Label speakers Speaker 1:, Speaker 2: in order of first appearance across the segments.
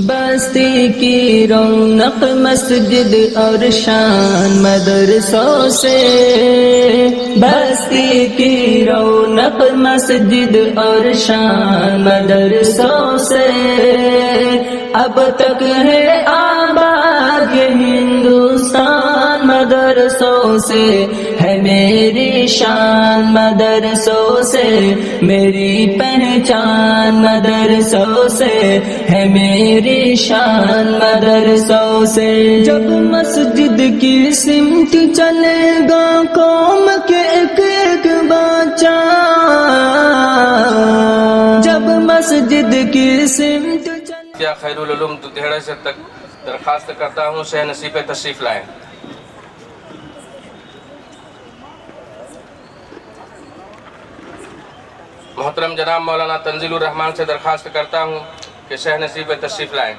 Speaker 1: بستی کی رونق مسجد اور شان مدرسوں سے، بستی کی رونق مسجد اور شان مدرسوں سے، اب تک ہے آباد یہ ہندوستان مدرسوں سے، ہے میری شان مدرسوں سے، میری پہچان مدرسوں سے، ہے میری شان مدرسوں سے۔ جب مسجد کی سمت چلے گا قوم کے ایک ایک بچہ، جب مسجد کی سمت
Speaker 2: کیا خیر العلوم دودھیڑے سے درخواست کرتا ہوں شہ نصیب پہ تشریف لائیں۔ محترم جناب مولانا تنزیل الرحمان سے درخواست کرتا ہوں کہ شہ نصیب پہ تشریف لائیں۔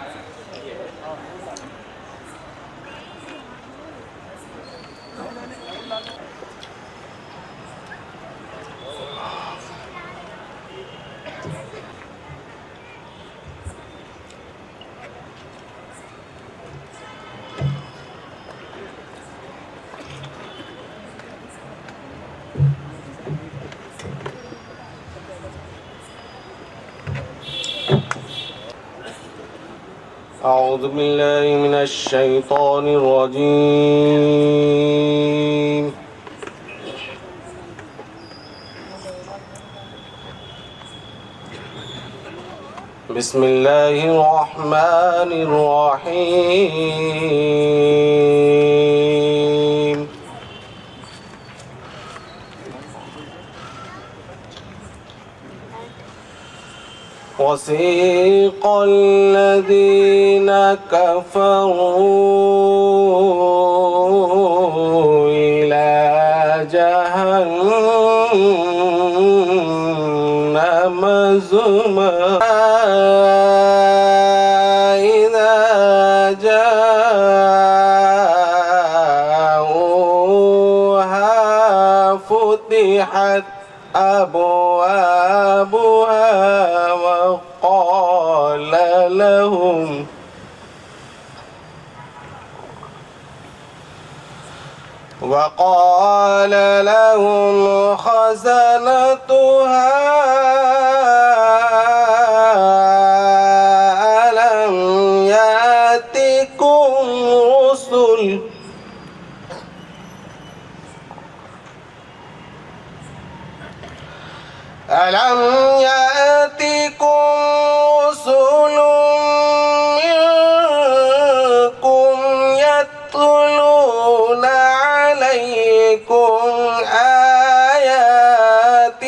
Speaker 2: اعوذ باللہ من الشیطان الرجیم، بسم اللہ الرحمن الرحیم۔ وسيق الذين كفروا إلى جهنم زمرا إذا جاءوها فتحت أبوابها وقال لهم خزنتها ألم يأتكم رسل ألم يأتكم رسل منكم يتلون عليكم آيات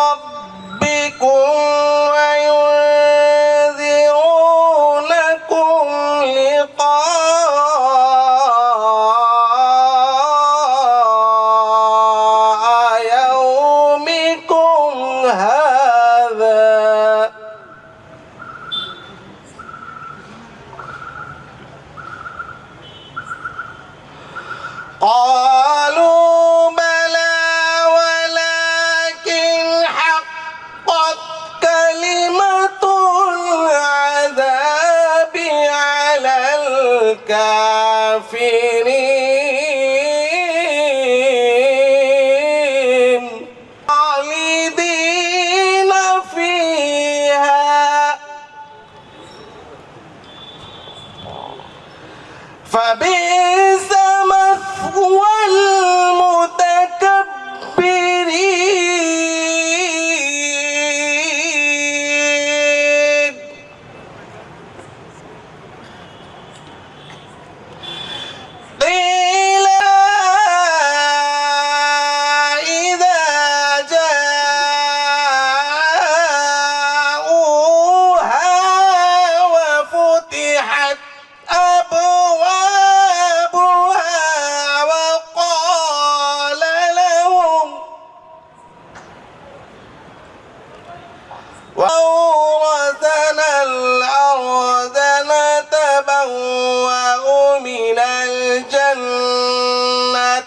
Speaker 2: ربكم وينذرونكم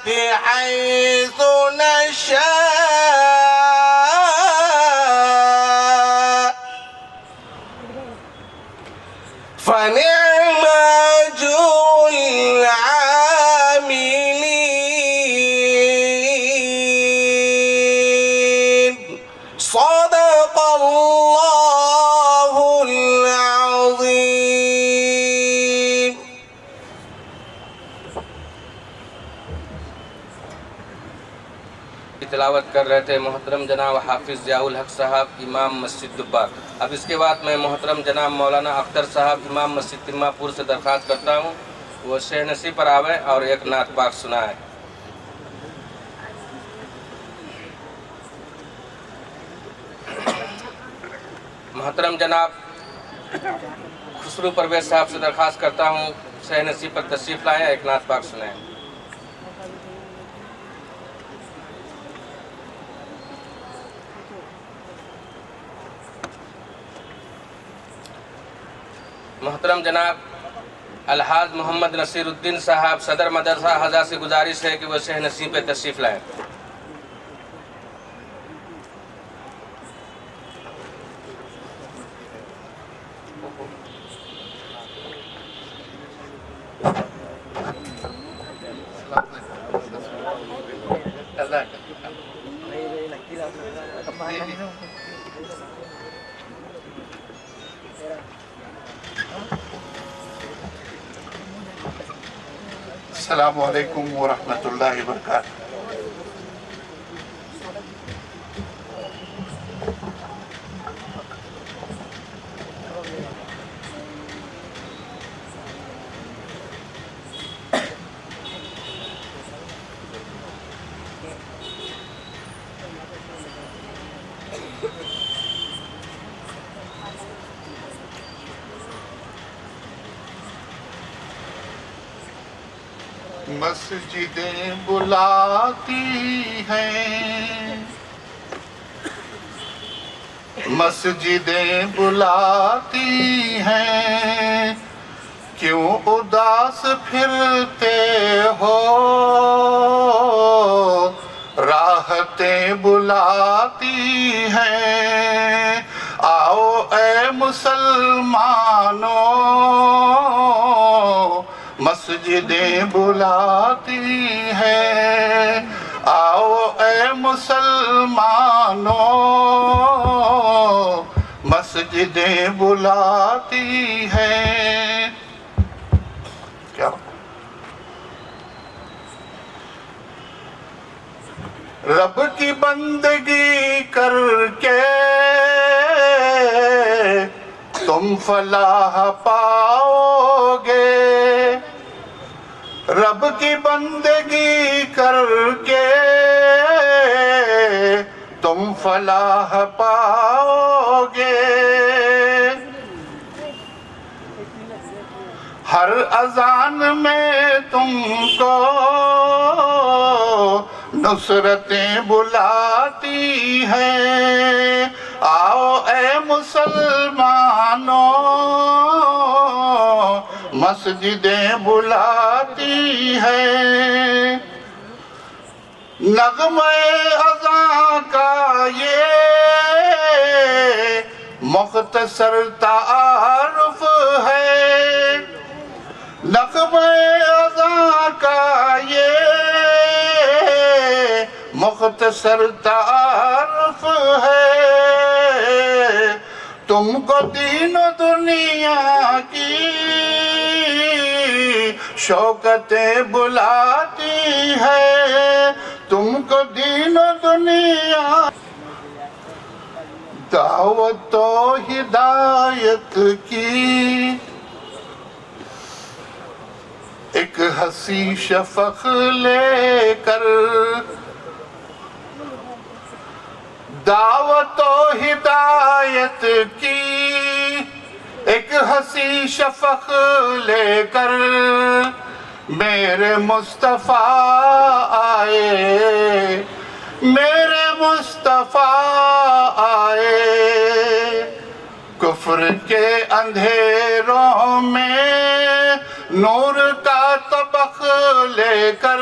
Speaker 3: حيث نشاء فنعم أجر العاملين صدق الله العظيم.
Speaker 2: تلاوت کر رہے تھے محترم جناب حافظ ضیاء الحق صاحب امام مسجد دبہ. اب اس کے بعد میں محترم جناب مولانا اختر صاحب امام مسجد تمہ پور سے درخواست کرتا ہوں وہ شہ نصیب پر آوے اور ایک نعت پاک سنائے. محترم جناب خسرو پرویز صاحب سے درخواست کرتا ہوں شہ نصیب پر تشریف لائیں ایک نعت پاک سنائیں. محترم جناب الحاج محمد نصیر الدین صاحب صدر مدرسہ حضا سے گزارش ہے کہ وہ شہ نصیب پہ تشریف لائیں.
Speaker 3: السلام علیکم ورحمۃ اللہ وبرکاتہ. مسجدیں بلاتی ہیں مسجدیں بلاتی ہیں کیوں اداس پھرتے ہو راحتیں بلاتی ہیں آؤ اے مسلمانوں مسجدیں بلاتی ہیں آؤ اے مسلمانوں مسجدیں بلاتی ہیں. کیا رب کی بندگی کر کے تم فلاح پاؤ گے رب کی بندگی کر کے تم فلاح پاؤ گے ہر اذان میں تم کو نصرتیں بلاتی ہیں آؤ اے مسلمانوں مسجدیں بلاتی ہیں نغمہ اذان کا یہ مختصر تعارف ہے نغمہ اذان کا یہ مختصر تعارف ہے تم کو دین و دنیا کی شوکتیں بلاتی ہے تم کو دین و دنیا دعوت و ہدایت کی ایک حسین شفق لے کر دعوت و ہدایت کی ایک حسین شفق لے کر میرے مصطفیٰ آئے میرے مصطفیٰ آئے کفر کے اندھیروں میں نور کا طبق لے کر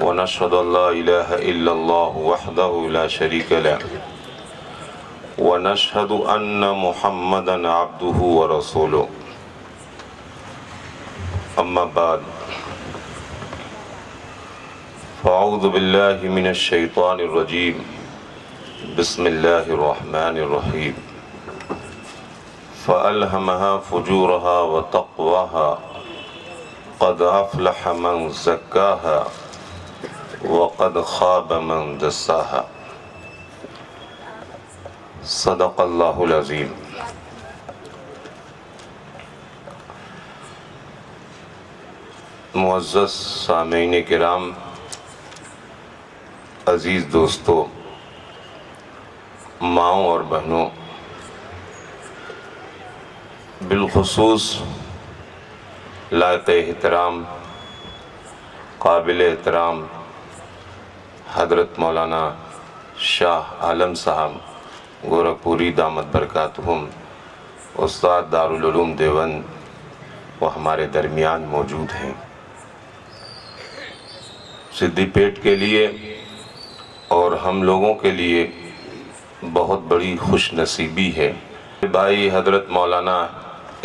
Speaker 4: ونشهد أن لا إله إلا الله وحده لا شريك له ونشهد أن محمدا عبده ورسوله أما بعد فأعوذ بالله من الشيطان الرجيم بسم الله الرحمن الرحيم فألهمها فجورها وتقواها قد أفلح من زكاها وقد خاب من دساها صدق اللہ العظیم۔ معزز سامعین کرام، عزیز دوستو، ماؤں اور بہنوں، بالخصوص لائق احترام، قابل احترام حضرت مولانا شاہ عالم صاحب گورکھپوری دامت برکاتہم، استاد دارالعلوم دیوبند، وہ ہمارے درمیان موجود ہیں۔ سدھی پیٹ کے لیے اور ہم لوگوں کے لیے بہت بڑی خوش نصیبی ہے۔ بھائی حضرت مولانا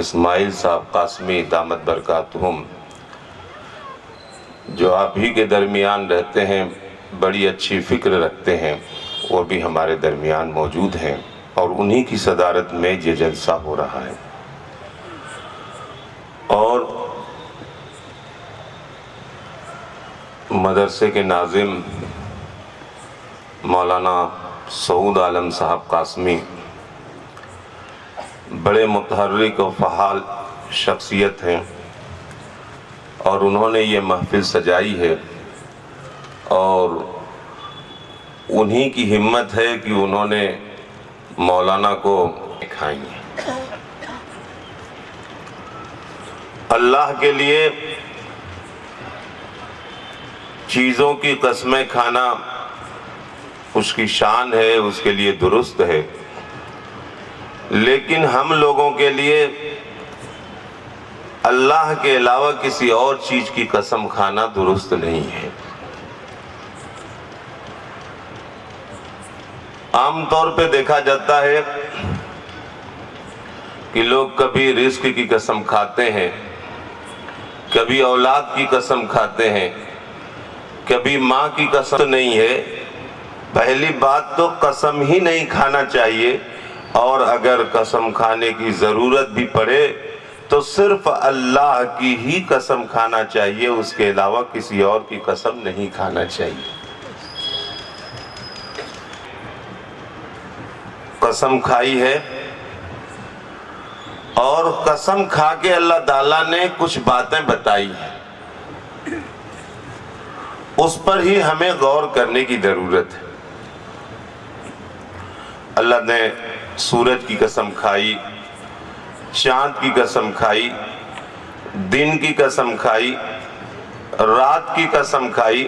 Speaker 4: اسماعیل صاحب قاسمی دامت برکاتہم، جو آپ ہی کے درمیان رہتے ہیں، بڑی اچھی فکر رکھتے ہیں، وہ بھی ہمارے درمیان موجود ہیں اور انہی کی صدارت میں یہ جلسہ ہو رہا ہے۔ اور مدرسے کے ناظم مولانا سعود عالم صاحب قاسمی بڑے متحرک و فعال شخصیت ہیں اور انہوں نے یہ محفل سجائی ہے، اور انہی کی ہمت ہے کہ انہوں نے مولانا کو کھائیں گے۔ اللہ کے لیے چیزوں کی قسمیں کھانا اس کی شان ہے، اس کے لیے درست ہے، لیکن ہم لوگوں کے لیے اللہ کے علاوہ کسی اور چیز کی قسم کھانا درست نہیں ہے۔ عام طور پہ دیکھا جاتا ہے کہ لوگ کبھی رزق کی قسم کھاتے ہیں، کبھی اولاد کی قسم کھاتے ہیں، کبھی ماں کی قسم نہیں ہے۔ پہلی بات تو قسم ہی نہیں کھانا چاہیے، اور اگر قسم کھانے کی ضرورت بھی پڑے تو صرف اللہ کی ہی قسم کھانا چاہیے، اس کے علاوہ کسی اور کی قسم نہیں کھانا چاہیے۔ قسم کھائی ہے، اور قسم کھا کے اللہ تعالیٰ نے کچھ باتیں بتائی ہیں، اس پر ہی ہمیں غور کرنے کی ضرورت ہے۔ اللہ نے سورج کی قسم کھائی، چاند کی قسم کھائی، دن کی قسم کھائی، رات کی قسم کھائی،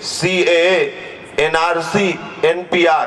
Speaker 4: CAA, NRC, NPR,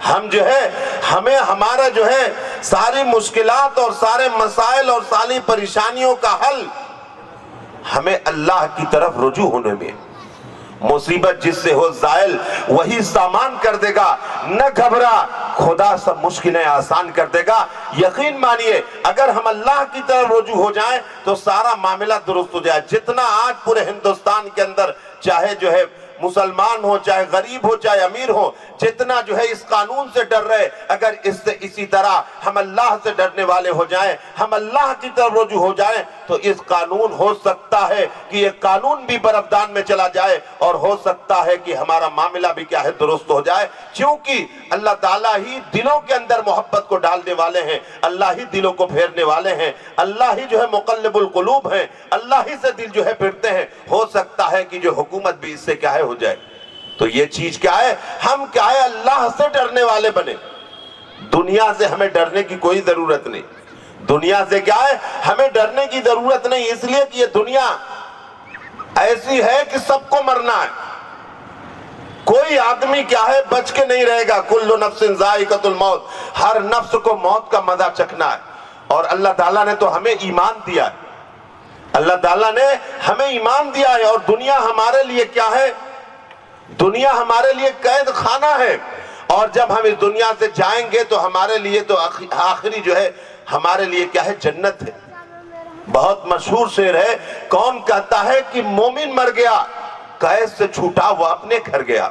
Speaker 4: ہم جو ہے ہمیں ہمارا جو ہے ساری مشکلات اور سارے مسائل اور ساری پریشانیوں کا حل ہمیں اللہ کی طرف رجوع ہونے میں. مصیبت جس سے ہو زائل وہی سامان کر دے گا. نہ گھبرا، خدا سب مشکلیں آسان کر دے گا. یقین مانیے اگر ہم اللہ کی طرف رجوع ہو جائیں تو سارا معاملہ درست ہو جائے. جتنا آج پورے ہندوستان کے اندر چاہے جو ہے مسلمان ہو، چاہے غریب ہو، چاہے امیر ہو، جتنا جو ہے اس قانون سے ڈر رہے، اگر اسی طرح ہم اللہ سے ڈرنے والے ہو جائیں، ہم اللہ کی طرف رجوع ہو جائیں تو اس قانون ہو سکتا ہے کہ یہ قانون بھی برفدان میں چلا جائے اور ہو سکتا ہے کہ ہمارا معاملہ بھی کیا ہے درست ہو جائے. کیونکہ اللہ تعالیٰ ہی دلوں کے اندر محبت کو ڈالنے والے ہیں، اللہ ہی دلوں کو پھیرنے والے ہیں، اللہ ہی جو ہے مقلب القلوب ہیں، اللہ ہی سے دل جو ہے پھرتے ہیں. ہو سکتا ہے کہ جو حکومت بھی اس سے کیا ہے ہو جائے. تو یہ چیز کیا ہے، ہم کیا ہے اللہ سے ڈرنے والے بنے. دنیا سے ہمیں ڈرنے کی کوئی ضرورت نہیں. دنیا سے کیا ہے ہمیں ڈرنے کی ضرورت نہیں، اس لیے کہ یہ دنیا ایسی ہے کہ سب کو مرنا ہے. کوئی آدمی کیا ہے بچ کے نہیں رہے گا. کل نفس ذائقۃ الموت، ہر نفس کو موت کا مزہ چکھنا ہے. اور اللہ تعالیٰ نے تو ہمیں ایمان دیا ہے، اللہ تعالیٰ نے ہمیں ایمان دیا ہے. اور دنیا ہمارے لیے کیا ہے، دنیا ہمارے لیے قید خانہ ہے. اور جب ہم اس دنیا سے جائیں گے تو ہمارے لیے تو آخری جو ہے ہمارے لیے کیا ہے جنت ہے. بہت مشہور شعر ہے، کون کہتا ہے کہ مومن مر گیا قید سے چھوٹا وہ اپنے گھر گیا.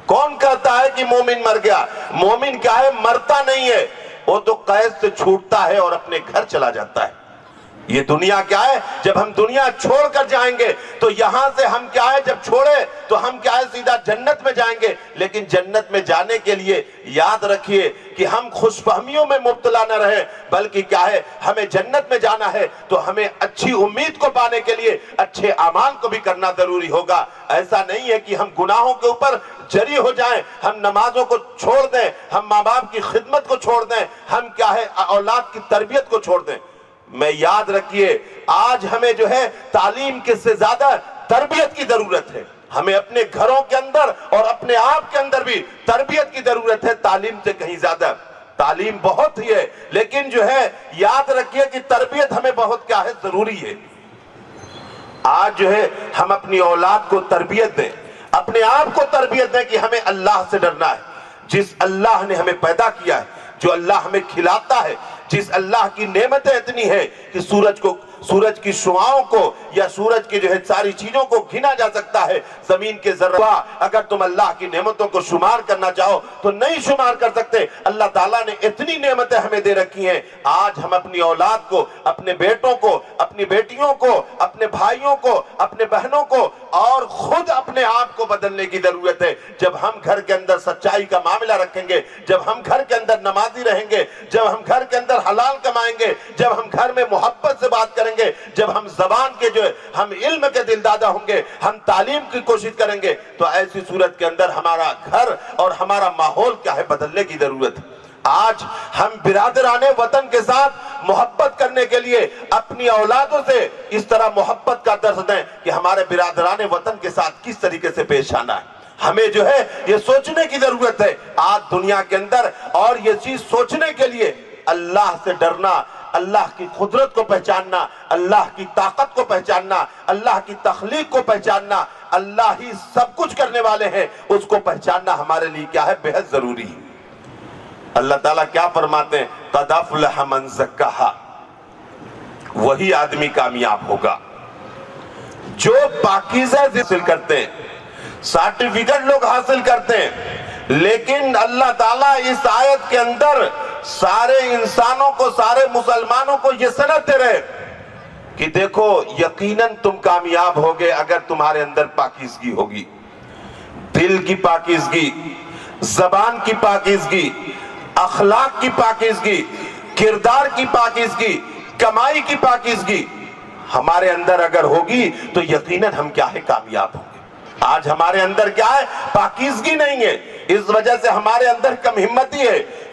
Speaker 4: کون کہتا ہے کہ مومن مر گیا؟ مومن کیا ہے مرتا نہیں ہے، وہ تو قید سے چھوٹتا ہے اور اپنے گھر چلا جاتا ہے. یہ دنیا کیا ہے، جب ہم دنیا چھوڑ کر جائیں گے تو یہاں سے ہم کیا ہے جب چھوڑے تو ہم کیا ہے سیدھا جنت میں جائیں گے. لیکن جنت میں جانے کے لیے یاد رکھیے کہ ہم خوش فہمیوں میں مبتلا نہ رہے، بلکہ کیا ہے ہمیں جنت میں جانا ہے تو ہمیں اچھی امید کو پانے کے لیے اچھے اعمال کو بھی کرنا ضروری ہوگا. ایسا نہیں ہے کہ ہم گناہوں کے اوپر جری ہو جائیں، ہم نمازوں کو چھوڑ دیں، ہم ماں باپ کی خدمت کو چھوڑ دیں، ہم کیا ہے اولاد کی تربیت کو چھوڑ دیں. میں یاد رکھیے آج ہمیں جو ہے تعلیم کے سے زیادہ تربیت کی ضرورت ہے. ہمیں اپنے گھروں کے اندر اور اپنے آپ کے اندر بھی تربیت کی ضرورت ہے، تعلیم سے کہیں زیادہ. تعلیم بہت ہی ہے لیکن جو ہے یاد رکھیے کہ تربیت ہمیں بہت کیا ہے ضروری ہے. آج جو ہے ہم اپنی اولاد کو تربیت دیں، اپنے آپ کو تربیت دیں کہ ہمیں اللہ سے ڈرنا ہے. جس اللہ نے ہمیں پیدا کیا ہے، جو اللہ ہمیں کھلاتا ہے، جس اللہ کی نعمتیں اتنی ہیں کہ سورج کی شعاؤں کو یا سورج کی جو ہے ساری چیزوں کو گنا جا سکتا ہے. زمین کے ذرہ اگر تم اللہ کی نعمتوں کو شمار کرنا چاہو تو نہیں شمار کر سکتے. اللہ تعالیٰ نے اتنی نعمتیں ہمیں دے رکھی ہیں. آج ہم اپنی اولاد کو، اپنے بیٹوں کو، اپنی بیٹیوں کو، اپنے بھائیوں کو، اپنے بہنوں کو اور خود اپنے آپ کو بدلنے کی ضرورت ہے. جب ہم گھر کے اندر سچائی کا معاملہ رکھیں گے، جب ہم گھر کے اندر نمازی رہیں گے، جب ہم گھر کے اندر حلال کمائیں گے، جب ہم گھر میں محبت سے بات کریں گے، جب ہم زبان کے جو ہم علم کے دلدادہ ہوں گے، ہم تعلیم کی کوشش کریں گے، تو ایسی صورت کے اندر ہمارا گھر اور ہمارا ماحول کیا ہے بدلنے کی ضرورت ہے. آج ہم برادران وطن کے ساتھ محبت کرنے کے لیے اپنی اولادوں سے اس طرح محبت کا درس دیں کہ ہمارے برادران وطن کے ساتھ کس طریقے سے پیش آنا ہے. ہمیں جو ہے یہ سوچنے کی ضرورت ہے آج دنیا کے اندر. اور یہ چیز سوچنے کے لیے اللہ سے ڈرنا، اللہ کی قدرت کو پہچاننا، اللہ کی طاقت کو پہچاننا، اللہ کی تخلیق کو پہچاننا، اللہ ہی سب کچھ کرنے والے ہیں اس کو پہچاننا ہمارے لیے کیا ہے بہت ضروری ہے. اللہ تعالیٰ کیا فرماتے ہیں، قد افلح من زکاہا، وہی آدمی کامیاب ہوگا جو پاکیزہ حاصل کرتے ہیں. سرٹیفکیٹ لوگ حاصل کرتے ہیں لیکن اللہ تعالیٰ اس آیت کے اندر سارے انسانوں کو، سارے مسلمانوں کو یہ سند دے رہے کہ دیکھو یقیناً تم کامیاب ہوگے اگر تمہارے اندر پاکیزگی ہوگی. دل کی پاکیزگی، زبان کی پاکیزگی، اخلاق کی پاکیزگی، کردار کی پاکیزگی، کمائی کی پاکیزگی ہمارے اندر اگر ہوگی تو یقیناً ہم کیا ہے کامیاب ہوں گے. آج ہمارے اندر کیا ہے پاکیزگی نہیں ہے، اس وجہ سے ہمارے اندر کم ہمتی ہے.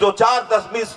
Speaker 4: 2, 4, 10,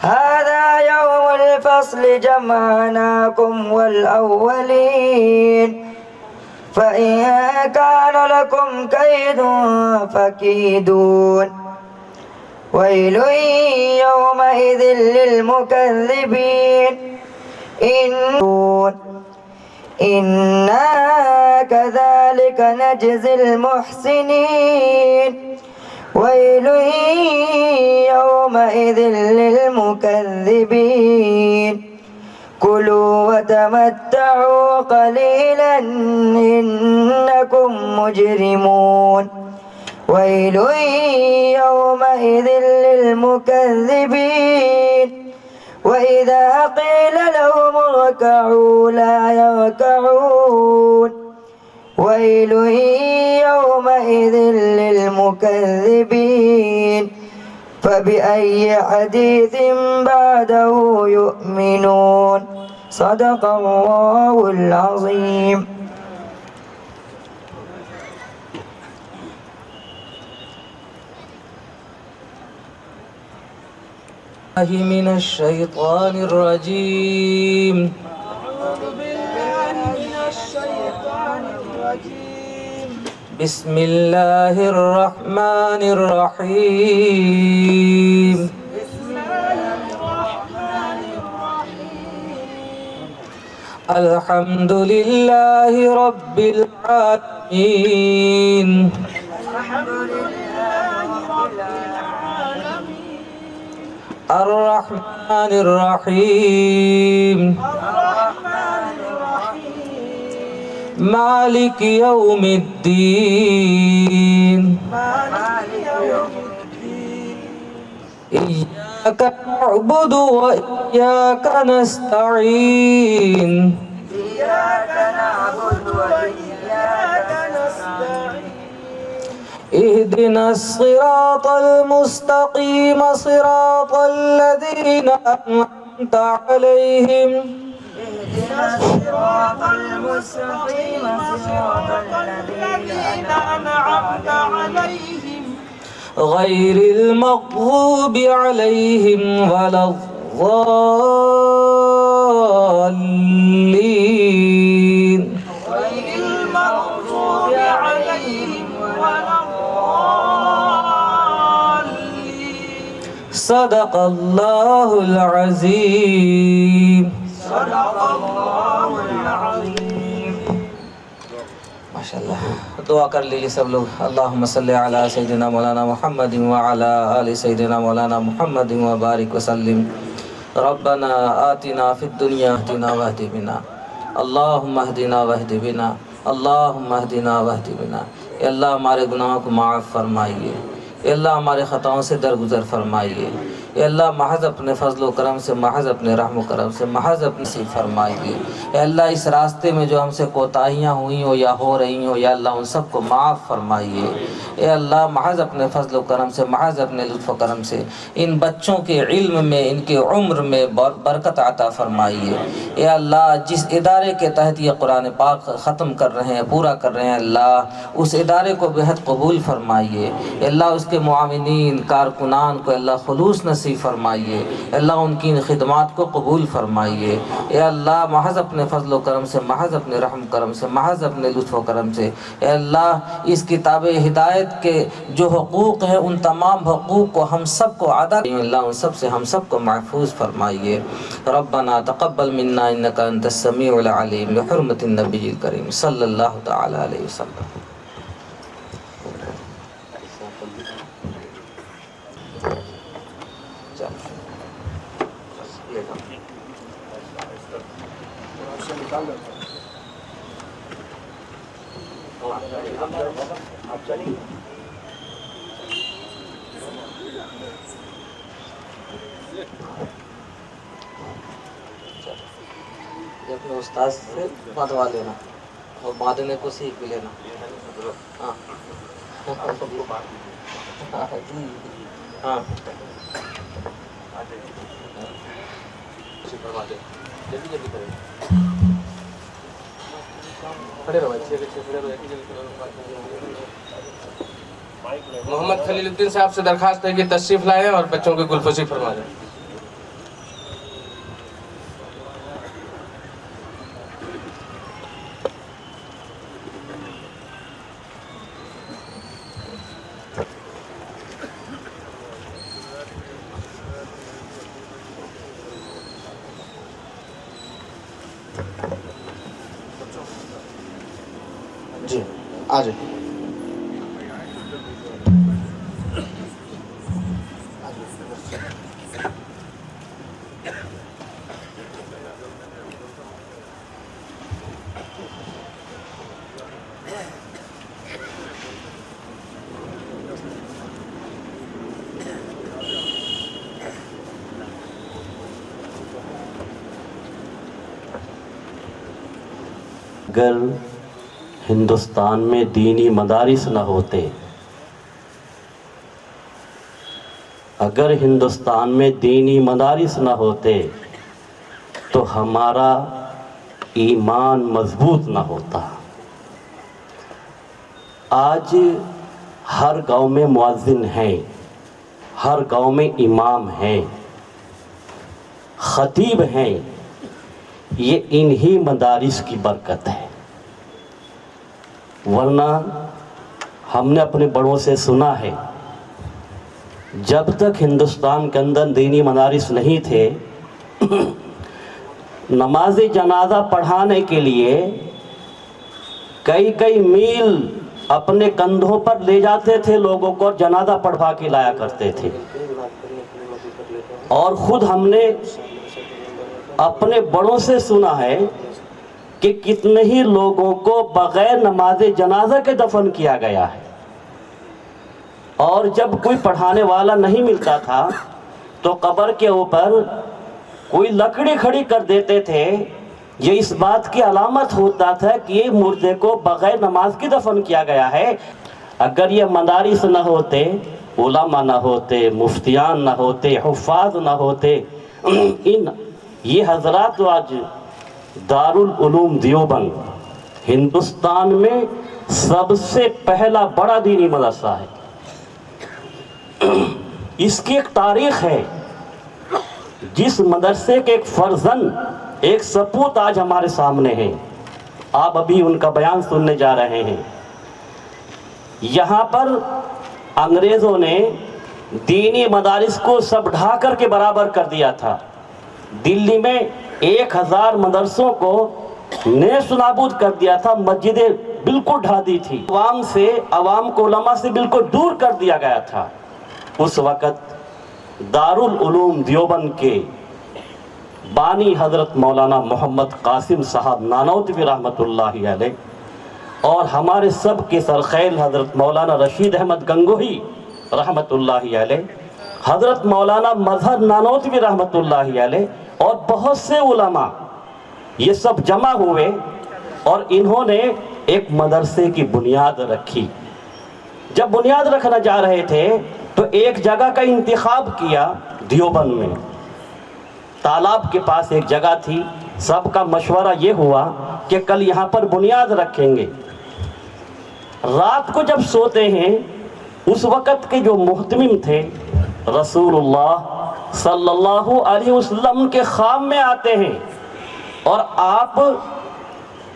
Speaker 5: هذا يوم الفصل جمعناكم والأولين فإن كان لكم كيد فكيدون ويل يومئذ للمكذبين إنا كذلك نجزي المحسنين ويل يومئذ للمكذبين كلوا وتمتعوا قليلا إنكم مجرمون ويل يومئذ للمكذبين وإذا قيل لهم اركعوا لا يركعون ويل يومئذ للمكذبين فبأي حديث بعده يؤمنون صدق الله العظيم.
Speaker 1: من الشيطان الرجيم. بسم الله الرحمن الرحيم. الحمد لله رب العالمين. الرحمن الرحيم. مالك يوم الدين. إياك نعبد وإياك نستعين. اهدنا الصراط المستقيم صراط الذين أنعمت عليهم.
Speaker 5: اهدنا الصراط المستقيم صراط الذين أنعمت عليهم
Speaker 1: غير المغضوب عليهم ولا الضالين.
Speaker 5: غير المغضوب عليهم ولا الضالين.
Speaker 1: صدق الله العظيم.
Speaker 5: صدق الله العظيم.
Speaker 1: ماشاءاللہ دعا کر لیجیے سب لوگ. اللہم صلی علی سیدنا مولانا محمد وعلی آل سیدنا مولانا محمد وبارک وسلم. ربنا آتنا فی الدنیا اہدنا واہد بنا. اللہم اہدنا واہد بنا. اللہم اہدنا واہد بنا. اے اللہ ہمارے گناہوں کو معاف فرمائیے. اے اللہ ہمارے خطاؤں سے درگزر فرمائیے. اے اللہ محض اپنے فضل و کرم سے، محض اپنے رحم و کرم سے، محض اپنے نصیب فرمائیے. اے اللہ اس راستے میں جو ہم سے کوتاہیاں ہوئی ہوں یا ہو رہی ہوں، یا اللہ ان سب کو معاف فرمائیے. اے اللہ محض اپنے فضل و کرم سے، محض اپنے لطف و کرم سے ان بچوں کے علم میں، ان کے عمر میں برکت عطا فرمائیے. اے اللہ جس ادارے کے تحت یہ قرآن پاک ختم کر رہے ہیں، پورا کر رہے ہیں، اللہ اس ادارے کو بہت قبول فرمائیے. اے اللہ اس کے معاونین، کارکنان کو اللہ خلوص نصیب فرمائیے. اللہ ان کی خدمات کو قبول فرمائیے. اے اللہ محض اپنے فضل و کرم سے، محض اپنے رحم کرم سے، محض اپنے لطف و کرم سے اے اللہ اس کتاب ہدایت کے جو حقوق ہیں ان تمام حقوق کو ہم سب کو ادا کریں. اللہ ان سب سے ہم سب کو محفوظ فرمائیے. ربنا تقبل منا انک انت السمیع العلیم بحرمت النبی الکریم صلی اللہ تعالی علیہ وسلم. اپنے استاد سے بتوا لینا. اور مادنے کو سیکھ بھی لینا. ہاں جی ہاں جلدی جلدی کریں. کھڑے رہو اچھے کھڑے رہو.
Speaker 2: محمد خلیل الدین صاحب سے درخواست ہے کہ تشریف لائیں اور بچوں کی گلفوزی فرما دیں.
Speaker 6: جی آ جائیں.
Speaker 7: اگر ہندوستان میں دینی مدارس نہ ہوتے، اگر ہندوستان میں دینی مدارس نہ ہوتے تو ہمارا ایمان مضبوط نہ ہوتا. آج ہر گاؤں میں مؤذن ہیں، ہر گاؤں میں امام ہیں، خطیب ہیں. یہ انہی مدارس کی برکت ہے. ورنہ ہم نے اپنے بڑوں سے سنا ہے جب تک ہندوستان کے اندر دینی مدارس نہیں تھے، نماز جنازہ پڑھانے کے لیے کئی میل اپنے کندھوں پر لے جاتے تھے لوگوں کو اور جنازہ پڑھوا کے لایا کرتے تھے. اور خود ہم نے اپنے بڑوں سے سنا ہے کہ کتنے ہی لوگوں کو بغیر نماز جنازہ کے دفن کیا گیا ہے. اور جب کوئی پڑھانے والا نہیں ملتا تھا تو قبر کے اوپر کوئی لکڑی کھڑی کر دیتے تھے. یہ اس بات کی علامت ہوتا تھا کہ یہ مردے کو بغیر نماز کی دفن کیا گیا ہے. اگر یہ مدارس نہ ہوتے، علماء نہ ہوتے، مفتیان نہ ہوتے، حفاظ نہ ہوتے، یہ حضرات تو آج دارالعلوم دیوبند ہندوستان میں سب سے پہلا بڑا دینی مدرسہ ہے. اس کی ایک تاریخ ہے. جس مدرسے کے ایک فرزند، ایک سپوت آج ہمارے سامنے ہیں. آپ ابھی ان کا بیان سننے جا رہے ہیں. یہاں پر انگریزوں نے دینی مدارس کو سب ڈھا کر کے برابر کر دیا تھا. دلی میں 1000 مدرسوں کو نیست و نابود کر دیا تھا. مسجدیں بالکل ڈھا دی تھی. عوام کو علماء سے بالکل دور کر دیا گیا تھا. اس وقت دارالعلوم دیوبند کے بانی حضرت مولانا محمد قاسم صاحب نانوتوی رحمۃ اللہ علیہ اور ہمارے سب کے سرخیل حضرت مولانا رشید احمد گنگوہی رحمۃ اللہ علیہ، حضرت مولانا مظہر نانوتوی رحمۃ اللہ علیہ اور بہت سے علماء، یہ سب جمع ہوئے اور انہوں نے ایک مدرسے کی بنیاد رکھی. جب بنیاد رکھنا جا رہے تھے تو ایک جگہ کا انتخاب کیا دیوبند میں. تالاب کے پاس ایک جگہ تھی. سب کا مشورہ یہ ہوا کہ کل یہاں پر بنیاد رکھیں گے. رات کو جب سوتے ہیں اس وقت کے جو محتمم تھے رسول اللہ صلی اللہ علیہ وسلم کے خواب میں آتے ہیں اور آپ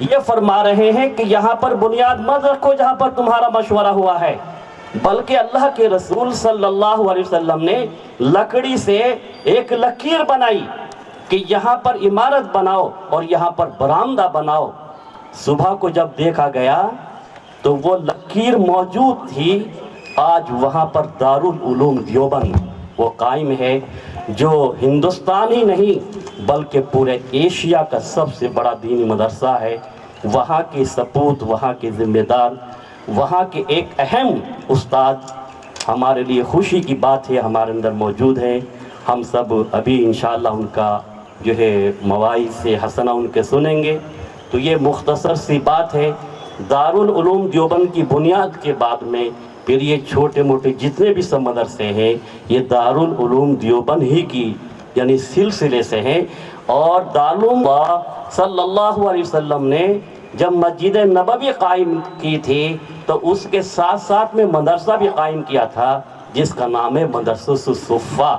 Speaker 7: یہ فرما رہے ہیں کہ یہاں پر بنیاد مت رکھو جہاں پر تمہارا مشورہ ہوا ہے، بلکہ اللہ کے رسول صلی اللہ علیہ وسلم نے لکڑی سے ایک لکیر بنائی کہ یہاں پر عمارت بناؤ اور یہاں پر برآمدہ بناؤ. صبح کو جب دیکھا گیا تو وہ لکیر موجود تھی. آج وہاں پر دارالعلوم دیوبند وہ قائم ہے جو ہندوستان ہی نہیں بلکہ پورے ایشیا کا سب سے بڑا دینی مدرسہ ہے. وہاں کے سپوت، وہاں کے ذمہ دار، وہاں کے ایک اہم استاد ہمارے لیے خوشی کی بات ہے ہمارے اندر موجود ہیں. ہم سب ابھی انشاءاللہ ان کا جو ہے مواعظ سے حسنہ ان کے سنیں گے. تو یہ مختصر سی بات ہے۔ دارال علوم دیوبند کی بنیاد کے بعد میں پھر یہ چھوٹے موٹے جتنے بھی سب مدرسے ہیں یہ دارالعلوم دیوبند ہی کی یعنی سلسلے سے ہیں۔ اور دارالعلوم صلی اللہ علیہ وسلم نے جب مسجد نبوی قائم کی تھی تو اس کے ساتھ ساتھ میں مدرسہ بھی قائم کیا تھا جس کا نام ہے مدرسہ الصفہ۔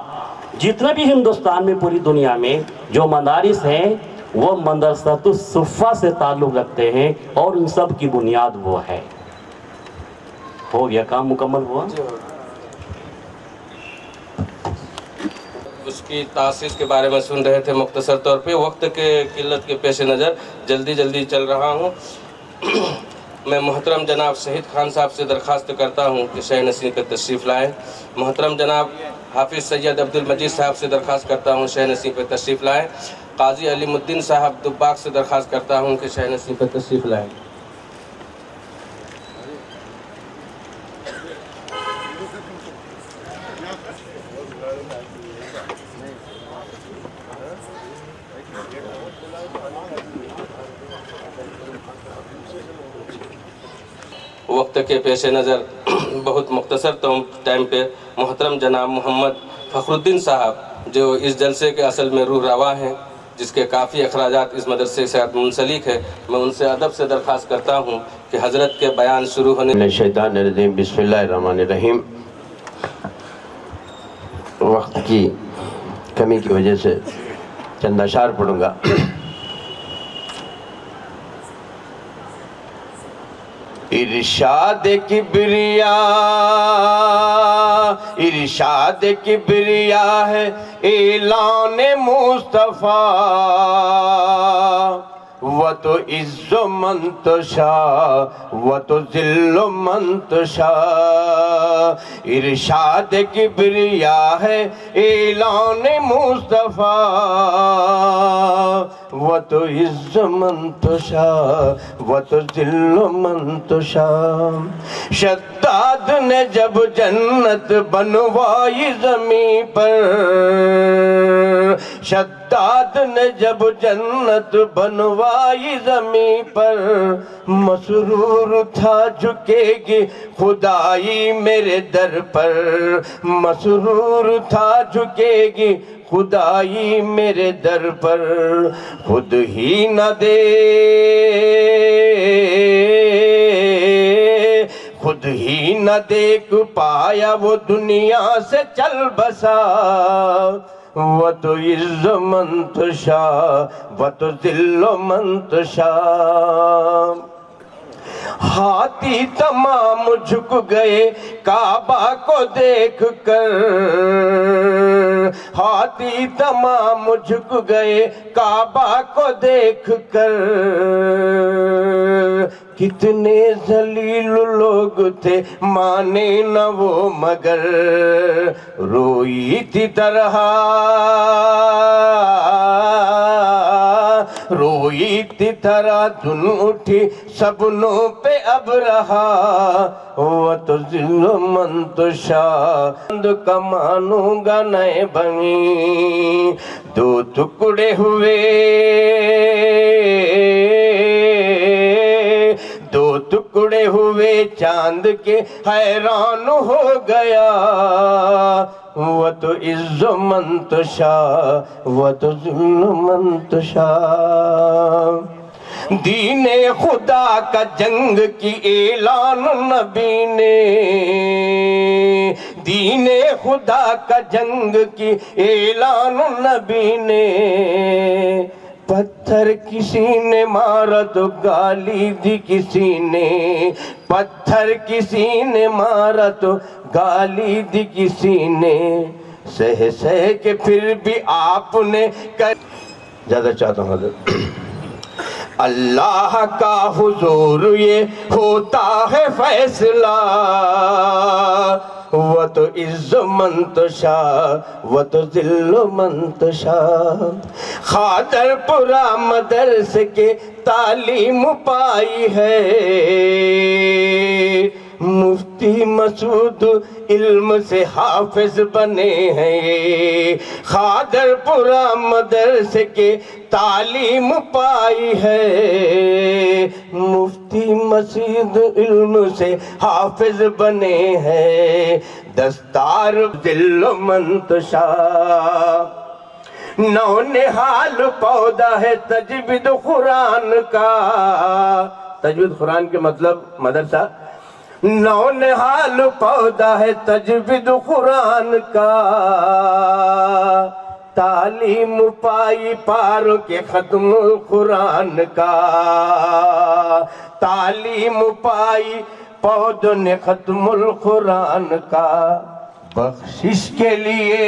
Speaker 7: جتنے بھی ہندوستان میں پوری دنیا میں جو مدارس ہیں وہ مدرسہ الصفہ سے تعلق رکھتے ہیں اور ان سب کی بنیاد وہ ہے۔ ہو گیا کام مکمل ہوا؟
Speaker 2: اس کی تاسیس کے بارے میں سن رہے تھے مختصر طور پہ۔ وقت کے قلت کے پیش نظر جلدی چل رہا ہوں۔ میں محترم جناب شہید خان صاحب سے درخواست کرتا ہوں کہ شہ نشین پہ تشریف لائیں۔ محترم جناب حافظ سید عبد المجید صاحب سے درخواست کرتا ہوں شہ نشین پہ تشریف لائیں۔ قاضی علیم الدین صاحب دباغ سے درخواست کرتا ہوں کہ شہ نشین پہ تشریف لائیں۔ وقت کے پیش نظر بہت مختصر ٹائم پہ محترم جناب محمد فخر الدین صاحب جو اس جلسے کے اصل میں روح رواں ہیں، جس کے کافی اخراجات اس مدرسے سے منسلک ہے، میں ان سے ادب سے درخواست کرتا ہوں کہ حضرت کے بیان شروع ہونے
Speaker 8: شیطان الرجیم بسم اللہ الرحمن الرحیم۔ وقت کی کمی کی وجہ سے چند اشعار پڑھوں گا۔ ارشاد کبریا ہے اعلان مصطفیٰ، وہ تو عز من تشاء وہ تو ذل من تشاء۔ ارشاد کبریا ہے اعلان مصطفیٰ، وہ تو عز من تشاء وہ تو ذل من تشاء۔ شداد نے جب جنت بنوائی زمین پر، شداد نے جب جنت بنوائی زمین پر، مسرور تھا جھکے گی خدائی میرے در پر، مسرور تھا جھکے گی خدائی میرے در پر۔ خود ہی نہ دیکھ پایا وہ دنیا سے چل بسا، وہ تو عز من تشاء وہ تو ذل من تشاء۔ ہاتھی تمام جھک گئے کعبہ کو دیکھ کر، ہاتھی تمام جھک گئے کعبہ کو دیکھ کر۔ کتنے ذلیل لوگ تھے مانے نہ وہ مگر، روئی تھی طرح روئی تھی طرح دھن اٹھی سبنوں پہ اب رہا، وہ تو ذل من تشاء۔ کا مانوں گا نئے بنی دو ٹکڑے ہوئے، دو ٹکڑے ہوئے چاند کے حیران ہو گیا، وہ تو عز من تشاء وہ تو ذل من تشاء۔ دین خدا کا جنگ کی اعلان نبی نے، دین خدا کا جنگ کی اعلان نبی نے۔ پتھر کسی نے مارا تو گالی دی کسی نے، پتھر کسی نے مارا تو گالی دی کسی نے، سہ کے پھر بھی آپ نے زیادہ چاہتا ہوں حضرت۔ اللہ کا حضور یہ ہوتا ہے فیصلہ، وہ تو عز من تشاء وہ تو ذل من تشاء۔ خاطر پورا مدرسے کے تعلیم پائی ہے، مفتی مسعود علم سے حافظ بنے ہیں، خادر پورا مدرسے کے تعلیم پائی ہے، مفتی مسعود علم سے حافظ بنے ہیں، دستار دل و منتشا نو نحال پودا ہے تجوید قرآن کا، تجوید قرآن کے مطلب مدرسہ، نو نحال پودا ہے تجوید قرآن کا، تعلیم پائی پاروں کے ختم القرآن کا، تعلیم پائی پودوں نے ختم القرآن کا، بخشش کے لیے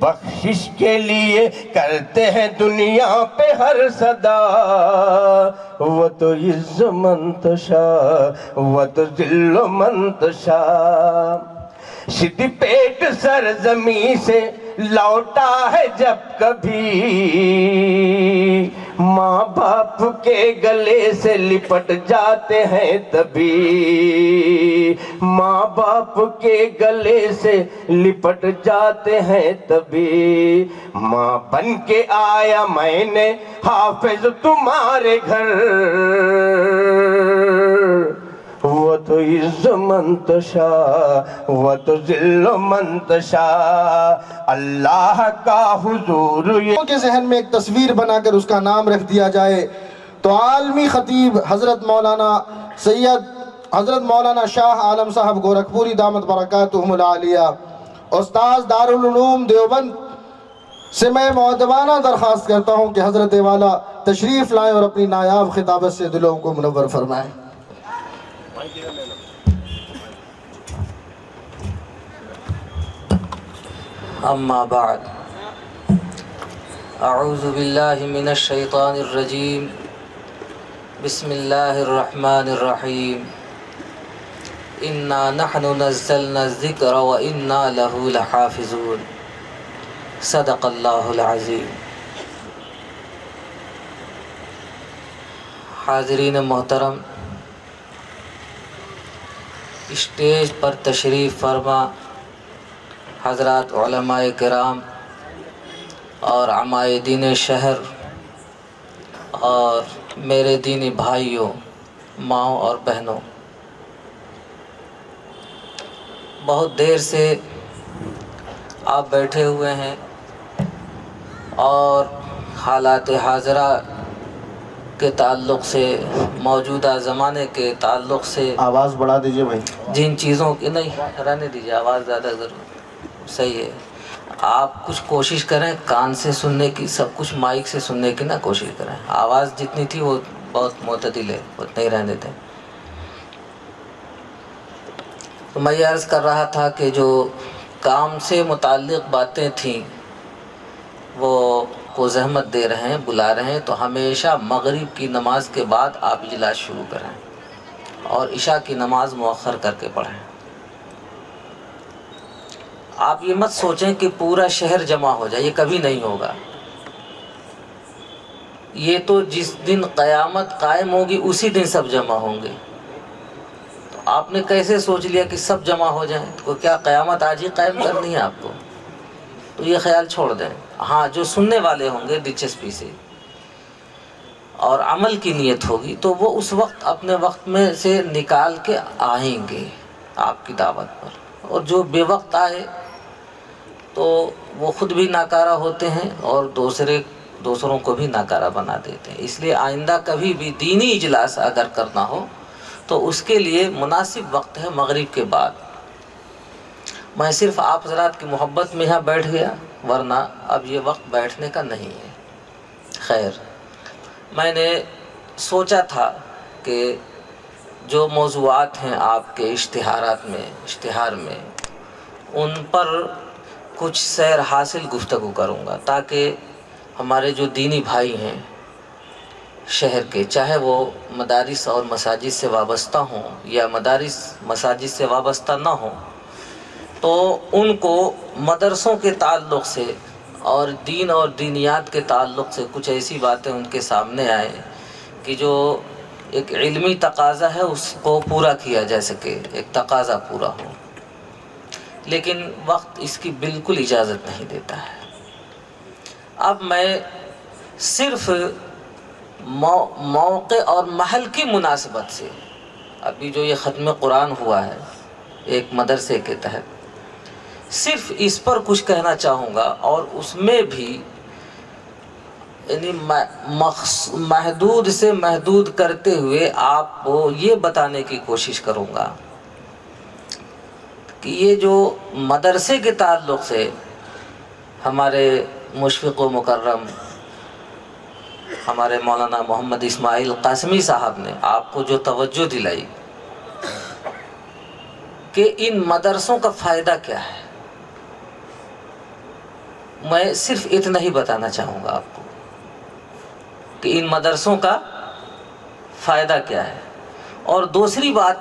Speaker 8: بخشش کے لیے کرتے ہیں دنیا پہ ہر صدا، وہ تو عز منتشا وہ تو ذل و منتشا، سیدھی پیٹ سرزمین سے لوٹا ہے جب کبھی، ماں باپ کے گلے سے لپٹ جاتے ہیں تبھی، ماں باپ کے گلے سے لپٹ جاتے ہیں تبھی، ماں بن کے آیا میں نے حافظ تمہارے گھر، وہ تو عز منتشا وہ تو ذل منتشا، اللہ کا حضور
Speaker 6: کے ذہن میں ایک تصویر بنا کر اس کا نام رکھ دیا جائے تو عالمی خطیب حضرت مولانا سید حضرت مولانا شاہ عالم صاحب گورکھپوری دامت برکاتہم العالیہ استاذ دارالعلوم دیوبند سے میں مؤدبانہ درخواست کرتا ہوں کہ حضرت والا تشریف لائیں اور اپنی نایاب خطابت سے دلوں کو منور فرمائیں۔
Speaker 1: اما بعد، اعوذ باللہ من الشیطان الرجیم، بسم اللہ الرحمن الرحیم، انا نحن نزلنا الذکر وانا له لحافظون، صدق اللہ العظیم۔ حاضرین محترم، اسٹیج پر تشریف فرما حضرات علماء کرام اور عمائدین شہر اور میرے دینی بھائیوں، ماؤں اور بہنوں، بہت دیر سے آپ بیٹھے ہوئے ہیں اور حالات حاضرہ کے تعلق سے، موجودہ زمانے کے تعلق سے،
Speaker 6: آواز بڑھا دیجئے بھائی،
Speaker 1: جن چیزوں کی نہیں رہنے دیجیے، آواز زیادہ ضرور صحیح ہے، آپ کچھ کوشش کریں کان سے سننے کی، سب کچھ مائک سے سننے کی نہ کوشش کریں، آواز جتنی تھی وہ بہت معتدل ہے، اتنا ہی رہنے دیں۔ تو میں یہ عرض کر رہا تھا کہ جو کام سے متعلق باتیں تھیں وہ کو زحمت دے رہے ہیں، بلا رہے ہیں، تو ہمیشہ مغرب کی نماز کے بعد آپ اجلاس شروع کریں اور عشاء کی نماز مؤخر کر کے پڑھیں۔ آپ یہ مت سوچیں کہ پورا شہر جمع ہو جائے، یہ کبھی نہیں ہوگا، یہ تو جس دن قیامت قائم ہوگی اسی دن سب جمع ہوں گے۔ تو آپ نے کیسے سوچ لیا کہ سب جمع ہو جائیں؟ تو کیا قیامت آج ہی قائم کرنی ہے آپ کو؟ تو یہ خیال چھوڑ دیں۔ ہاں، جو سننے والے ہوں گے دلچسپی سے اور عمل کی نیت ہوگی تو وہ اس وقت اپنے وقت میں سے نکال کے آئیں گے آپ کی دعوت پر، اور جو بے وقت آئے تو وہ خود بھی ناکارہ ہوتے ہیں اور دوسروں کو بھی ناکارہ بنا دیتے ہیں۔ اس لیے آئندہ کبھی بھی دینی اجلاس اگر کرنا ہو تو اس کے لیے مناسب وقت ہے مغرب کے بعد۔ میں صرف آپ حضرات کی محبت میں یہاں بیٹھ گیا، ورنہ اب یہ وقت بیٹھنے کا نہیں ہے۔ خیر، میں نے سوچا تھا کہ جو موضوعات ہیں آپ کے اشتہار میں ان پر کچھ سیر حاصل گفتگو کروں گا، تاکہ ہمارے جو دینی بھائی ہیں شہر کے، چاہے وہ مدارس اور مساجد سے وابستہ ہوں یا مدارس مساجد سے وابستہ نہ ہوں، تو ان کو مدرسوں کے تعلق سے اور دین اور دینیات کے تعلق سے کچھ ایسی باتیں ان کے سامنے آئیں کہ جو ایک علمی تقاضا ہے، اس کو پورا کیا جا سکے، ایک تقاضا پورا ہو، لیکن وقت اس کی بالکل اجازت نہیں دیتا ہے۔ اب میں صرف موقع اور محل کی مناسبت سے، ابھی جو یہ ختم قرآن ہوا ہے ایک مدرسے کے تحت، صرف اس پر کچھ کہنا چاہوں گا، اور اس میں بھی یعنی محدود سے محدود کرتے ہوئے آپ کو یہ بتانے کی کوشش کروں گا کہ یہ جو مدرسے کے تعلق سے ہمارے مشفق و مکرم ہمارے مولانا محمد اسماعیل قاسمی صاحب نے آپ کو جو توجہ دلائی کہ ان مدرسوں کا فائدہ کیا ہے، میں صرف اتنا ہی بتانا چاہوں گا آپ کو کہ ان مدرسوں کا فائدہ کیا ہے، اور دوسری بات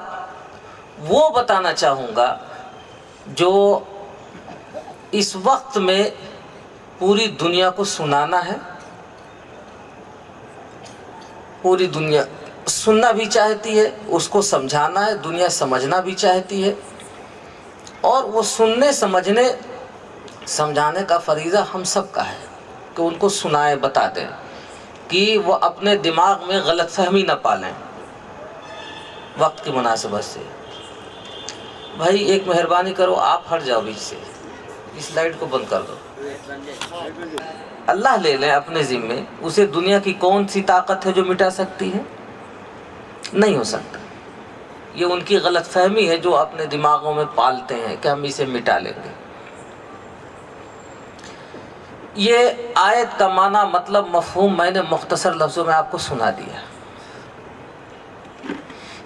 Speaker 1: وہ بتانا چاہوں گا جو اس وقت میں پوری دنیا کو سنانا ہے، پوری دنیا سننا بھی چاہتی ہے، اس کو سمجھانا ہے، دنیا سمجھنا بھی چاہتی ہے، اور وہ سننے سمجھانے کا فریضہ ہم سب کا ہے کہ ان کو سنائیں، بتا دیں کہ وہ اپنے دماغ میں غلط فہمی نہ پالیں وقت کی مناسبت سے۔ بھائی ایک مہربانی کرو، آپ ہٹ جاؤ بیچ سے، اس لائٹ کو بند کر دو۔ اللہ لے لیں اپنے ذمے، اسے دنیا کی کون سی طاقت ہے جو مٹا سکتی ہے؟ نہیں ہو سکتا۔ یہ ان کی غلط فہمی ہے جو اپنے دماغوں میں پالتے ہیں کہ ہم اسے مٹا لیں گے۔ یہ آیت کا معنی مطلب مفہوم میں نے مختصر لفظوں میں آپ کو سنا دیا،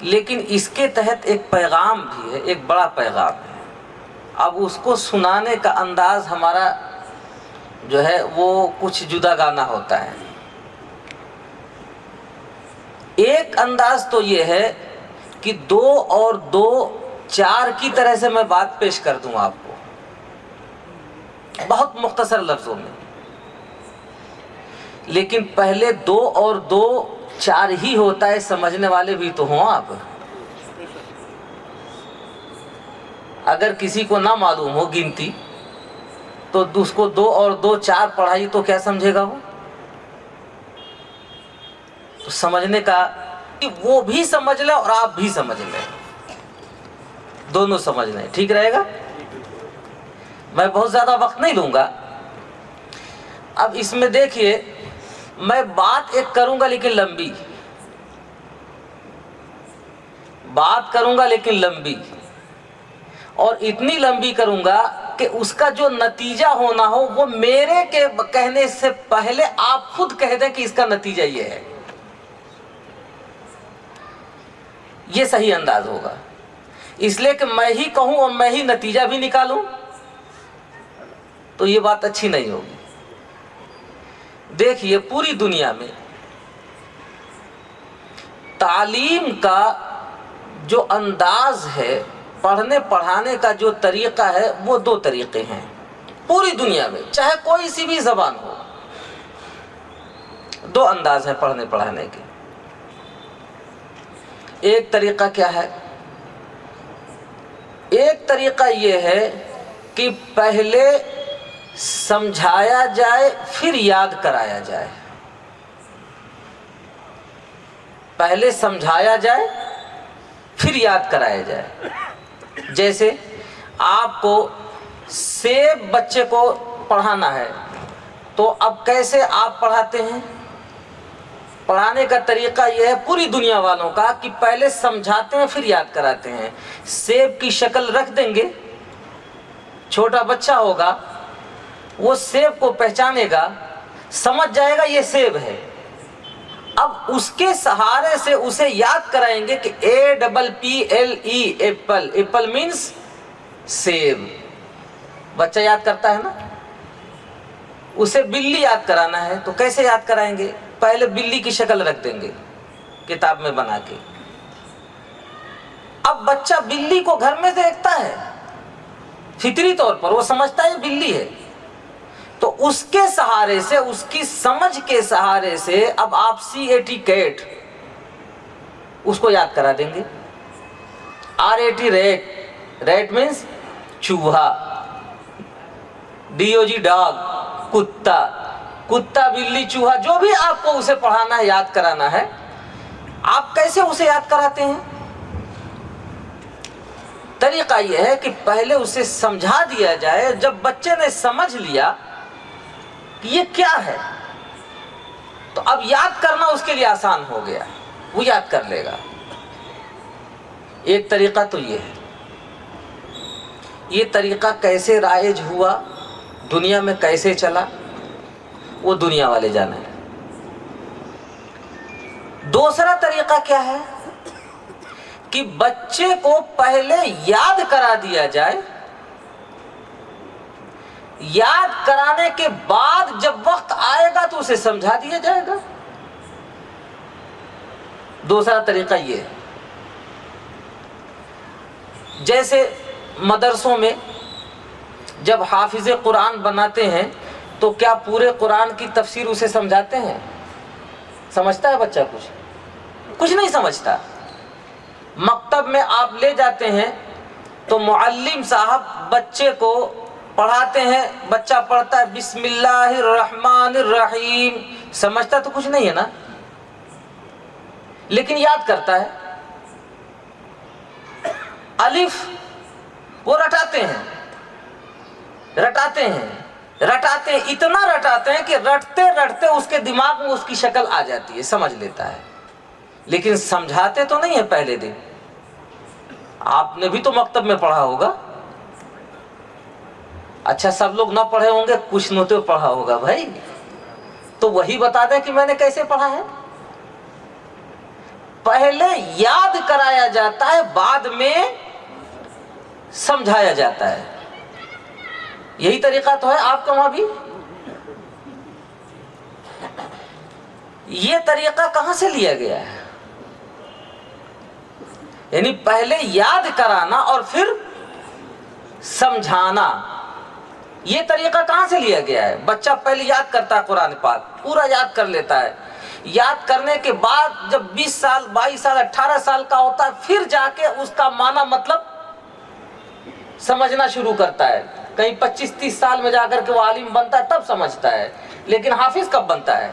Speaker 1: لیکن اس کے تحت ایک پیغام بھی ہے، ایک بڑا پیغام ہے۔ اب اس کو سنانے کا انداز ہمارا جو ہے وہ کچھ جدا گانا ہوتا ہے۔ ایک انداز تو یہ ہے کہ 2 اور 2 4 کی طرح سے میں بات پیش کر دوں آپ کو بہت مختصر لفظوں میں، لیکن پہلے 2 اور 2 4 ہی ہوتا ہے، سمجھنے والے بھی تو ہوں آپ۔ اگر کسی کو نہ معلوم ہو گنتی تو اس کو 2 اور 2 4 پڑھائی تو کیا سمجھے گا وہ؟ تو سمجھنے کا وہ بھی سمجھ لیں اور آپ بھی سمجھ لیں، دونوں سمجھ لیں، ٹھیک رہے گا؟ میں بہت زیادہ وقت نہیں لوں گا۔ اب اس میں دیکھیے، میں بات ایک کروں گا لیکن لمبی، بات کروں گا لیکن لمبی، اور اتنی لمبی کروں گا کہ اس کا جو نتیجہ ہونا ہو وہ میرے کے کہنے سے پہلے آپ خود کہہ دیں کہ اس کا نتیجہ یہ ہے۔ یہ صحیح انداز ہوگا، اس لیے کہ میں ہی کہوں اور میں ہی نتیجہ بھی نکالوں تو یہ بات اچھی نہیں ہوگی۔ دیکھیے پوری دنیا میں تعلیم کا جو انداز ہے، پڑھنے پڑھانے کا جو طریقہ ہے، وہ 2 طریقے ہیں پوری دنیا میں، چاہے کوئی سی بھی زبان ہو، 2 انداز ہیں پڑھنے پڑھانے کے۔ ایک طریقہ کیا ہے؟ ایک طریقہ یہ ہے کہ پہلے سمجھایا جائے پھر یاد کرایا جائے، پہلے سمجھایا جائے پھر یاد کرایا جائے۔ جیسے آپ کو سیب بچے کو پڑھانا ہے تو اب کیسے آپ پڑھاتے ہیں؟ پڑھانے کا طریقہ یہ ہے پوری دنیا والوں کا کہ پہلے سمجھاتے ہیں پھر یاد کراتے ہیں۔ سیب کی شکل رکھ دیں گے، چھوٹا بچہ ہوگا، وہ سیب کو پہچانے گا، سمجھ جائے گا یہ سیب ہے۔ اب اس کے سہارے سے اسے یاد کرائیں گے کہ APPLE ایپل، ایپل مینس سیب، بچہ یاد کرتا ہے نا۔ اسے بلی یاد کرانا ہے تو کیسے یاد کرائیں گے؟ پہلے بلی کی شکل رکھ دیں گے کتاب میں بنا کے۔ اب بچہ بلی کو گھر میں دیکھتا ہے، فطری طور پر وہ سمجھتا ہے بلی ہے، تو اس کے سہارے سے، اس کی سمجھ کے سہارے سے اب آپ CAT کیٹ اس کو یاد کرا دیں گے. RAT ریٹ، ریٹ مینس چوہا. DOG ڈاگ، کتا. کتا، بلی، چوہا، جو بھی آپ کو اسے پڑھانا ہے، یاد کرانا ہے، آپ کیسے اسے یاد کراتے ہیں؟ طریقہ یہ ہے کہ پہلے اسے سمجھا دیا جائے. جب بچے نے سمجھ لیا کہ یہ کیا ہے تو اب یاد کرنا اس کے لیے آسان ہو گیا، وہ یاد کر لے گا. ایک طریقہ تو یہ ہے. یہ طریقہ کیسے رائج ہوا، دنیا میں کیسے چلا، وہ دنیا والے جانے. دوسرا طریقہ کیا ہے کہ بچے کو پہلے یاد کرا دیا جائے، یاد کرانے کے بعد جب وقت آئے گا تو اسے سمجھا دیا جائے گا. دوسرا طریقہ یہ ہے. جیسے مدرسوں میں جب حافظ قرآن بناتے ہیں تو کیا پورے قرآن کی تفسیر اسے سمجھاتے ہیں؟ سمجھتا ہے بچہ؟ کچھ نہیں سمجھتا. مکتب میں آپ لے جاتے ہیں تو معلم صاحب بچے کو پڑھاتے ہیں، بچہ پڑھتا ہے بسم اللہ الرحمن الرحیم، سمجھتا تو کچھ نہیں ہے نا، لیکن یاد کرتا ہے. الف وہ رٹاتے ہیں، اتنا رٹاتے ہیں کہ رٹتے رٹتے اس کے دماغ میں اس کی شکل آ جاتی ہے، سمجھ لیتا ہے. لیکن سمجھاتے تو نہیں ہے پہلے دن. آپ نے بھی تو مکتب میں پڑھا ہوگا. اچھا سب لوگ نہ پڑھے ہوں گے، کچھ نے تو پڑھا ہوگا بھائی، تو وہی بتا دیں کہ میں نے کیسے پڑھا ہے. پہلے یاد کرایا جاتا ہے، بعد میں سمجھایا جاتا ہے. یہی طریقہ تو ہے آپ کا وہاں بھی. یہ طریقہ کہاں سے لیا گیا ہے؟ یعنی پہلے یاد کرانا اور پھر سمجھانا، یہ طریقہ کہاں سے لیا گیا ہے؟ بچہ پہلے یاد کرتا ہے قرآن پاک، پورا یاد کر لیتا ہے. یاد کرنے کے بعد جب 20 سال 22 سال 18 سال کا ہوتا ہے پھر جا کے اس کا معنی مطلب سمجھنا شروع کرتا ہے. کہیں 25-30 سال میں جا کر کے وہ عالم بنتا ہے تب سمجھتا ہے. لیکن حافظ کب بنتا ہے؟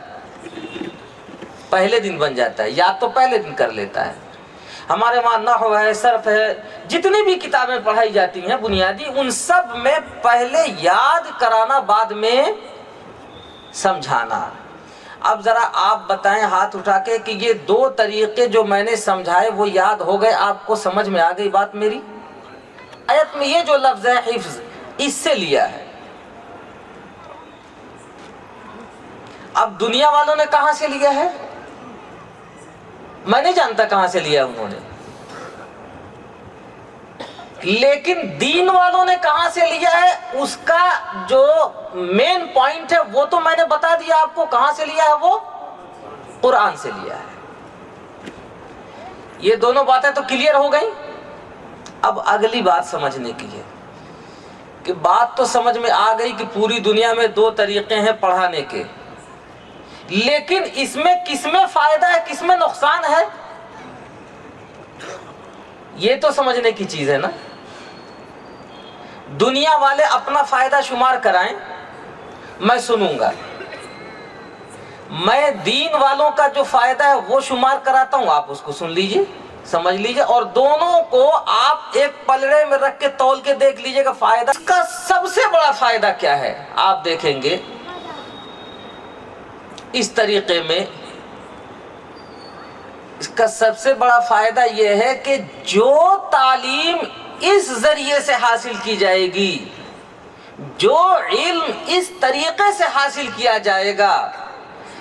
Speaker 1: پہلے دن بن جاتا ہے، یاد تو پہلے دن کر لیتا ہے. ہمارے وہاں نحو ہے، صرف ہے، جتنی بھی کتابیں پڑھائی جاتی ہیں بنیادی، ان سب میں پہلے یاد کرانا بعد میں سمجھانا. اب ذرا آپ بتائیں ہاتھ اٹھا کے کہ یہ 2 طریقے جو میں نے سمجھائے وہ یاد ہو گئے، آپ کو سمجھ میں آ گئی بات میری؟ آیت میں یہ جو لفظ ہے حفظ، اس سے لیا ہے. اب دنیا والوں نے کہاں سے لیا ہے میں نہیں جانتا کہاں سے لیا انہوں نے، لیکن دین والوں نے کہاں سے لیا ہے اس کا جو مین پوائنٹ ہے وہ تو میں نے بتا دیا آپ کو. کہاں سے لیا ہے؟ وہ قرآن سے لیا ہے. یہ دونوں باتیں تو کلیئر ہو گئی. اب اگلی بات سمجھنے کی ہے کہ بات تو سمجھ میں آ گئی کہ پوری دنیا میں 2 طریقے ہیں پڑھانے کے، لیکن اس میں کس میں فائدہ ہے کس میں نقصان ہے یہ تو سمجھنے کی چیز ہے نا. دنیا والے اپنا فائدہ شمار کرائیں، میں سنوں گا. میں دین والوں کا جو فائدہ ہے وہ شمار کراتا ہوں، آپ اس کو سن لیجئے، سمجھ لیجئے، اور دونوں کو آپ ایک پلڑے میں رکھ کے تول کے دیکھ لیجئے گا فائدہ. اس کا سب سے بڑا فائدہ کیا ہے آپ دیکھیں گے. اس طریقے میں اس کا سب سے بڑا فائدہ یہ ہے کہ جو تعلیم اس ذریعے سے حاصل کی جائے گی، جو علم اس طریقے سے حاصل کیا جائے گا،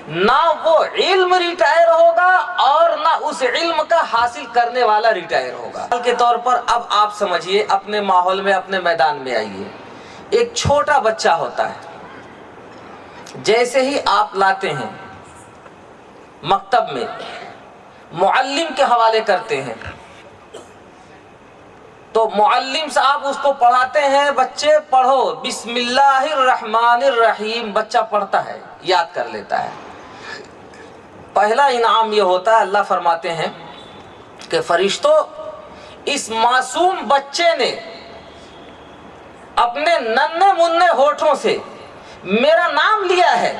Speaker 1: نہ وہ علم ریٹائر ہوگا اور نہ اس علم کا حاصل کرنے والا ریٹائر ہوگا. مثال کے طور پر اب آپ سمجھیے، اپنے ماحول میں اپنے میدان میں آئیے. ایک چھوٹا بچہ ہوتا ہے، جیسے ہی آپ لاتے ہیں مکتب میں، معلم کے حوالے کرتے ہیں تو معلم صاحب اس کو پڑھاتے ہیں، بچے پڑھو بسم اللہ الرحمن الرحیم. بچہ پڑھتا ہے، یاد کر لیتا ہے. پہلا انعام یہ ہوتا ہے، اللہ فرماتے ہیں کہ فرشتوں اس معصوم بچے نے اپنے ننھے منھے ہونٹوں سے میرا نام لیا ہے،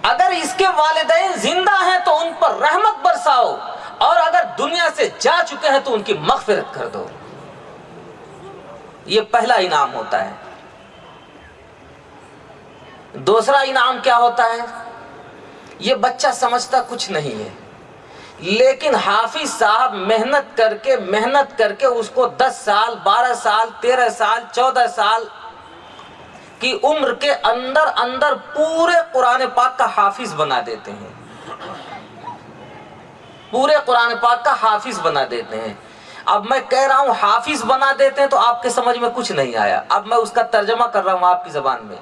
Speaker 1: اگر اس کے والدین زندہ ہیں تو ان پر رحمت برساؤ، اور اگر دنیا سے جا چکے ہیں تو ان کی مغفرت کر دو۔ یہ پہلا انعام ہوتا ہے۔ دوسرا انعام کیا ہوتا ہے؟ یہ بچہ سمجھتا کچھ نہیں ہے، لیکن حافظ صاحب محنت کر کے اس کو 10 سال 12 سال 13 سال 14 سال کی عمر کے اندر پورے قرآن پاک کا حافظ بنا دیتے ہیں، پورے قرآن پاک کا حافظ بنا دیتے ہیں۔ اب میں کہہ رہا ہوں حافظ بنا دیتے ہیں تو آپ کے سمجھ میں کچھ نہیں آیا، اب میں اس کا ترجمہ کر رہا ہوں آپ کی زبان میں۔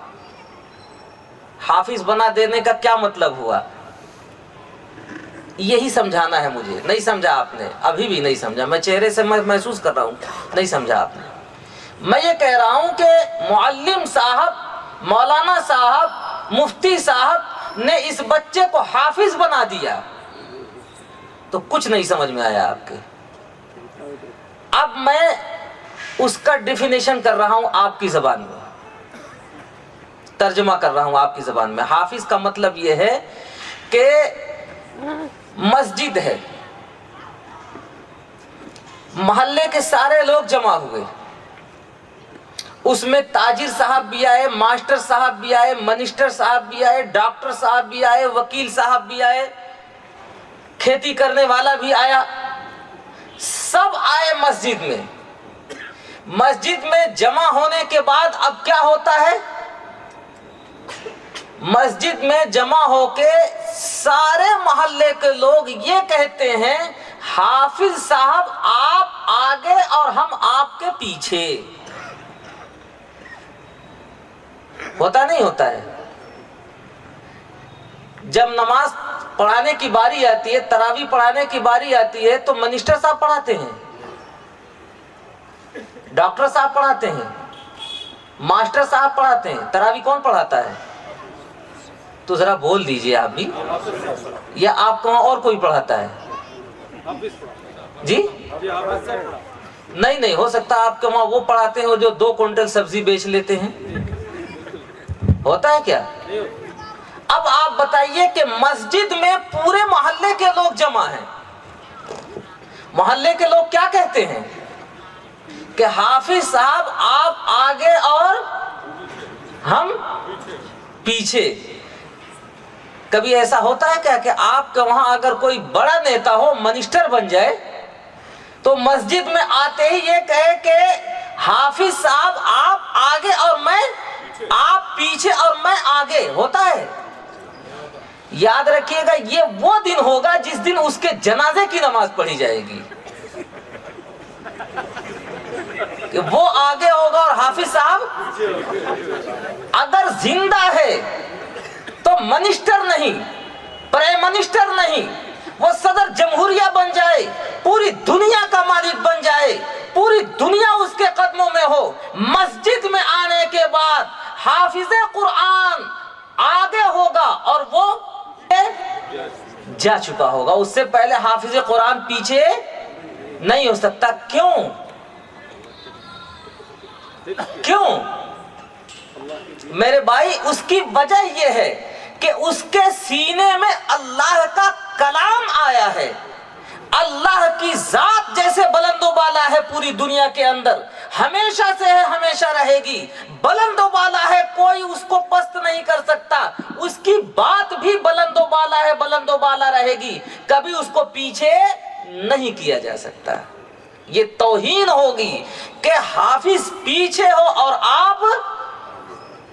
Speaker 1: حافظ بنا دینے کا کیا مطلب ہوا؟ یہی سمجھانا ہے مجھے۔ نہیں سمجھا آپ نے؟ ابھی بھی نہیں سمجھا، میں چہرے سے محسوس کر رہا ہوں نہیں سمجھا آپ نے۔ میں یہ کہہ رہا ہوں کہ معلم صاحب، مولانا صاحب، مفتی صاحب نے اس بچے کو حافظ بنا دیا تو کچھ نہیں سمجھ میں آیا آپ کے۔ اب میں اس کا ڈیفینیشن کر رہا ہوں آپ کی زبان میں، ترجمہ کر رہا ہوں آپ کی زبان میں۔ حافظ کا مطلب یہ ہے کہ مسجد ہے، محلے کے سارے لوگ جمع ہوئے، اس میں تاجر صاحب بھی آئے، ماسٹر صاحب بھی آئے، منسٹر صاحب بھی آئے، ڈاکٹر صاحب بھی آئے، وکیل صاحب بھی آئے، کھیتی کرنے والا بھی آیا، سب آئے مسجد میں۔ مسجد میں جمع ہونے کے بعد اب کیا ہوتا ہے؟ مسجد میں جمع ہو کے سارے محلے کے لوگ یہ کہتے ہیں حافظ صاحب آپ آگے اور ہم آپ کے پیچھے۔ ہوتا نہیں ہوتا ہے؟ جب نماز پڑھانے کی باری آتی ہے، تراویح پڑھانے کی باری آتی ہے تو منسٹر صاحب پڑھاتے ہیں، ڈاکٹر صاحب پڑھاتے ہیں، ماسٹر صاحب پڑھاتے ہیں، تراویح کون پڑھاتا ہے؟ تو ذرا بول دیجئے آپ بھی، یا آپ کو وہاں اور کوئی پڑھاتا ہے؟ جی نہیں ہو سکتا آپ کے وہاں وہ پڑھاتے ہیں جو 2 کوئنٹل سبزی بیچ لیتے ہیں، ہوتا ہے کیا؟ اب آپ بتائیے کہ مسجد میں پورے محلے کے لوگ جمع ہیں، محلے کے لوگ کیا کہتے ہیں کہ حافظ صاحب آپ آگے اور ہم پیچھے۔ کبھی ایسا ہوتا ہے کیا کہ آپ کے وہاں اگر کوئی بڑا نیتا ہو، منسٹر بن جائے، تو مسجد میں آتے ہی یہ کہے کہ حافظ صاحب آپ آگے اور میں، آپ پیچھے اور میں آگے؟ ہوتا ہے؟ یاد رکھیے گا یہ وہ دن ہوگا جس دن اس کے جنازے کی نماز پڑھی جائے گی، کہ وہ آگے ہوگا اور حافظ صاحب اگر زندہ ہے تو منسٹر نہیں، پرائم منسٹر نہیں، وہ صدر جمہوریہ بن جائے، پوری دنیا کا مالک بن جائے، پوری دنیا اس کے قدموں میں ہو، مسجد میں آنے کے بعد حافظ قرآن آگے ہوگا اور وہ جا چکا ہوگا، اس سے پہلے حافظ قرآن پیچھے نہیں ہو سکتا۔ کیوں میرے بھائی؟ اس کی وجہ یہ ہے کہ اس کے سینے میں اللہ کا کلام آیا ہے، اللہ کی ذات جیسے بلند و بالا ہے پوری دنیا کے اندر، ہمیشہ سے ہے، ہمیشہ رہے گی، بلند و بالا ہے، کوئی اس کو پست نہیں کر سکتا، اس کی بات بھی بلند و بالا ہے، بلند و بالا رہے گی، کبھی اس کو پیچھے نہیں کیا جا سکتا۔ یہ توہین ہوگی کہ حافظ پیچھے ہو اور آپ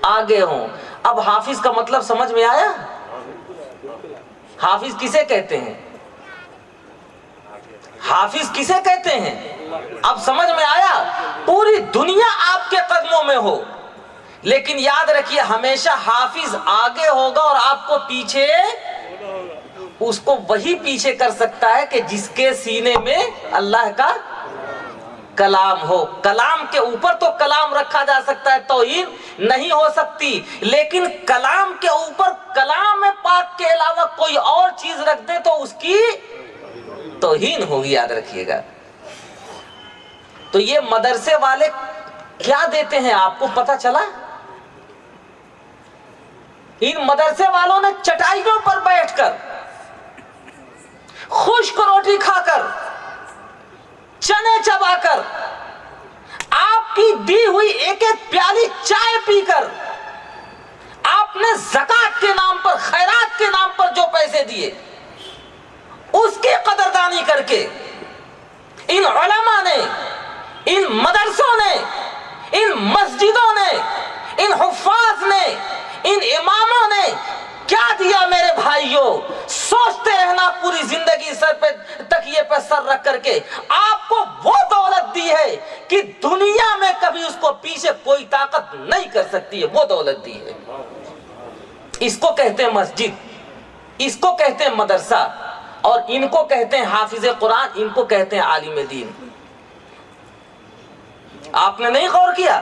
Speaker 1: آگے ہوں۔ اب حافظ کا مطلب سمجھ میں آیا؟ حافظ کسے کہتے ہیں؟ حافظ کسے کہتے ہیں؟ اب سمجھ میں آیا؟ پوری دنیا آپ کے قدموں میں ہو، لیکن یاد رکھیے ہمیشہ حافظ آگے ہوگا اور آپ کو پیچھے، اس کو وہی پیچھے کر سکتا ہے کہ جس کے سینے میں اللہ کا کلام ہو۔ کلام کے اوپر تو کلام رکھا جا سکتا ہے، توہین نہیں ہو سکتی، لیکن کلام کے اوپر کلام پاک کے علاوہ کوئی اور چیز رکھ دے تو اس کی توہین ہوگی، یاد رکھیے گا۔ تو یہ مدرسے والے کیا دیتے ہیں آپ کو پتہ چلا؟ ان مدرسے والوں نے چٹائیوں پر بیٹھ کر، خشک روٹی کھا کر، چنے چبا کر، آپ کی دی ہوئی ایک ایک پیالی چائے پی کر، آپ نے زکوٰۃ کے نام پر، خیرات کے نام پر جو پیسے دیے، اس کی قدردانی کر کے ان علماء نے، ان مدرسوں نے، ان مسجدوں نے، ان حفاظ نے، ان اماموں نے کیا دیا میرے بھائیوں؟ سوچتے رہنا پوری زندگی سر پہ، تکیے پہ سر رکھ کر کے، آپ کو وہ دولت دی ہے کہ دنیا میں کبھی اس کو پیچھے کوئی طاقت نہیں کر سکتی ہے، وہ دولت دی ہے۔ اس کو کہتے ہیں مسجد، اس کو کہتے ہیں مدرسہ، اور ان کو کہتے ہیں حافظ قرآن، ان کو کہتے ہیں عالم دین۔ آپ نے نہیں غور کیا؟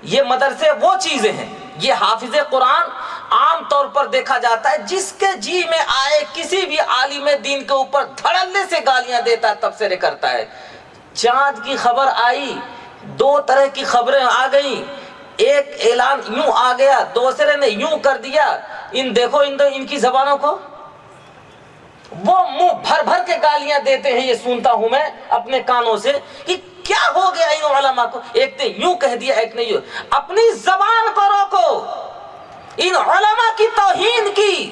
Speaker 1: یہ مدرسے وہ چیزیں ہیں، یہ حافظ قرآن عام طور پر دیکھا جاتا ہے جس کے جی میں آئے کسی بھی عالم دین کے اوپر دھڑلے سے گالیاں دیتا ہے، تبصرے کرتا ہے۔ چاند کی خبر آئی، دو طرح کی خبریں آ گئیں، ایک اعلان یوں آ گیا، دوسرے نے یوں کر دیا۔ ان دیکھو ان کی زبانوں کو، وہ منہ بھر بھر کے گالیاں دیتے ہیں، یہ سنتا ہوں میں اپنے کانوں سے کہ کیا ہو گیا ان علماء کو، ایک نے یوں کہہ دیا، ایک نے یوں۔ اپنی زبان کو روکو، ان علماء کی توہین کی،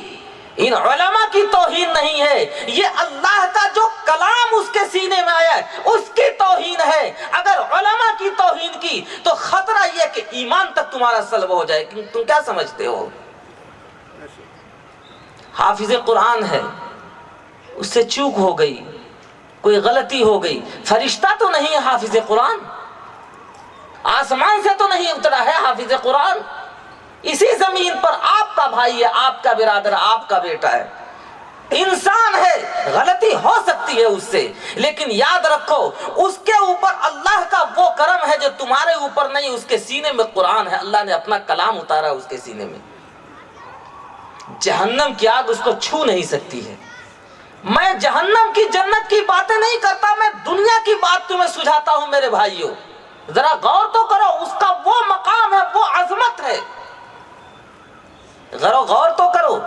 Speaker 1: ان علماء کی توہین نہیں ہے، یہ اللہ کا جو کلام اس کے سینے میں آیا ہے اس کی توہین ہے۔ اگر علماء کی توہین کی تو خطرہ یہ کہ ایمان تک تمہارا سلب ہو جائے۔ تم کیا سمجھتے ہو؟ حافظ قرآن ہے، اس سے چوک ہو گئی، کوئی غلطی ہو گئی، فرشتہ تو نہیں ہے حافظ قرآن، آسمان سے تو نہیں اترا ہے حافظ قرآن، اسی زمین پر آپ کا بھائی ہے، آپ کا برادر، آپ کا بیٹا ہے، انسان ہے، غلطی ہو سکتی ہے اس سے، لیکن یاد رکھو اس کے اوپر اللہ کا وہ کرم ہے جو تمہارے اوپر نہیں۔ اس کے سینے میں قرآن ہے، اللہ نے اپنا کلام اتارا اس کے سینے میں، جہنم کی آگ اس کو چھو نہیں سکتی ہے۔ میں جہنم کی جنت کی باتیں نہیں کرتا، میں دنیا کی بات تمہیں سجھاتا ہوں میرے بھائیوں، ذرا غور تو کرو، اس کا وہ مقام ہے، وہ عظمت ہے، غور تو کرو۔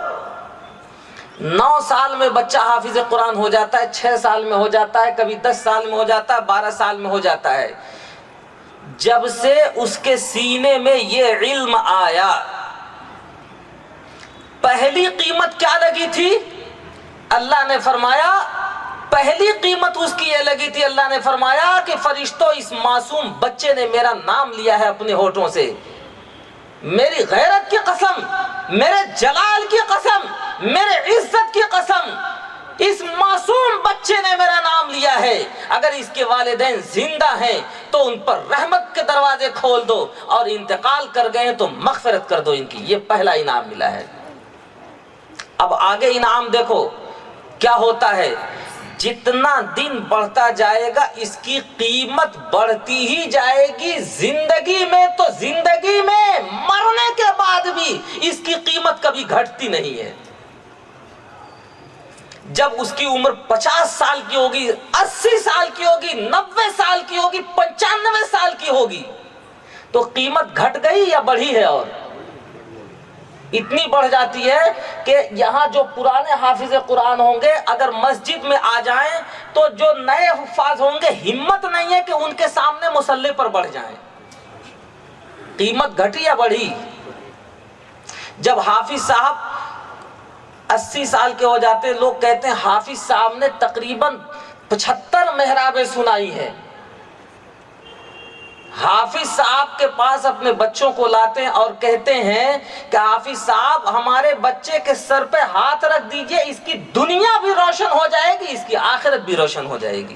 Speaker 1: 9 سال میں بچہ حافظ قرآن ہو جاتا ہے، 6 سال میں ہو جاتا ہے، کبھی 10 سال میں ہو جاتا ہے، 12 سال میں ہو جاتا ہے۔ جب سے اس کے سینے میں یہ علم آیا، پہلی قیمت کیا لگی تھی؟ اللہ نے فرمایا، پہلی قیمت اس کی یہ لگی تھی، اللہ نے فرمایا کہ فرشتوں اس معصوم بچے نے میرا نام لیا ہے اپنے ہونٹوں سے، میری غیرت کی قسم، میرے جلال کی قسم، میرے عزت کی قسم، اس معصوم بچے نے میرا نام لیا ہے۔ اگر اس کے والدین زندہ ہیں تو ان پر رحمت کے دروازے کھول دو، اور انتقال کر گئے تو مغفرت کر دو ان کی۔ یہ پہلا انعام ملا ہے۔ اب آگے انعام دیکھو کیا ہوتا ہے، جتنا دن بڑھتا جائے گا اس کی قیمت بڑھتی ہی جائے گی۔ زندگی میں تو زندگی میں، مرنے کے بعد بھی اس کی قیمت کبھی گھٹتی نہیں ہے۔ جب اس کی عمر 50 سال کی ہوگی، 80 سال کی ہوگی، 90 سال کی ہوگی، 95 سال کی ہوگی، تو قیمت گھٹ گئی یا بڑھی ہے؟ اور اتنی بڑھ جاتی ہے کہ یہاں جو پرانے حافظ قرآن ہوں گے اگر مسجد میں آ جائیں تو جو نئے حفاظ ہوں گے ہمت نہیں ہے کہ ان کے سامنے مصلی پر بڑھ جائیں۔ قیمت گھٹی یا بڑھی؟ جب حافظ صاحب 80 سال کے ہو جاتے ہیں، لوگ کہتے ہیں حافظ صاحب نے تقریباً 75 محرابیں سنائی ہیں۔ حافظ صاحب کے پاس اپنے بچوں کو لاتے ہیں اور کہتے ہیں کہ حافظ صاحب ہمارے بچے کے سر پہ ہاتھ رکھ دیجئے، اس کی دنیا بھی روشن ہو جائے گی، اس کی آخرت بھی روشن ہو جائے گی۔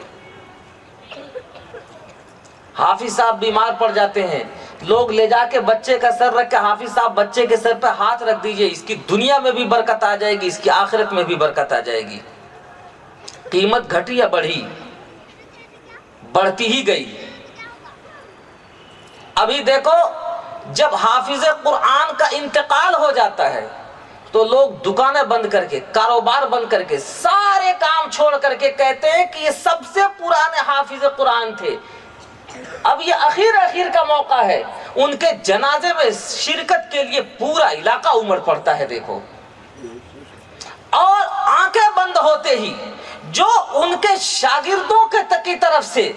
Speaker 1: حافظ صاحب بیمار پڑ جاتے ہیں، لوگ لے جا کے بچے کا سر رکھ کے حافظ صاحب بچے کے سر پہ ہاتھ رکھ دیجئے، اس کی دنیا میں بھی برکت آ جائے گی، اس کی آخرت میں بھی برکت آ جائے گی۔ قیمت گھٹی یا بڑھی؟ بڑھتی ہی گئی۔ ابھی دیکھو جب حافظ قرآن کا انتقال ہو جاتا ہے تو لوگ دکانیں بند کر کے، کاروبار بند کر کے، سارے کام چھوڑ کر کے کہتے ہیں کہ یہ سب سے پرانے حافظ قرآن تھے۔ اب یہ اخیر کا موقع ہے، ان کے جنازے میں شرکت کے لیے پورا علاقہ امڑ پڑتا ہے۔ دیکھو، اور آنکھیں بند ہوتے ہی جو ان کے شاگردوں کی طرف سے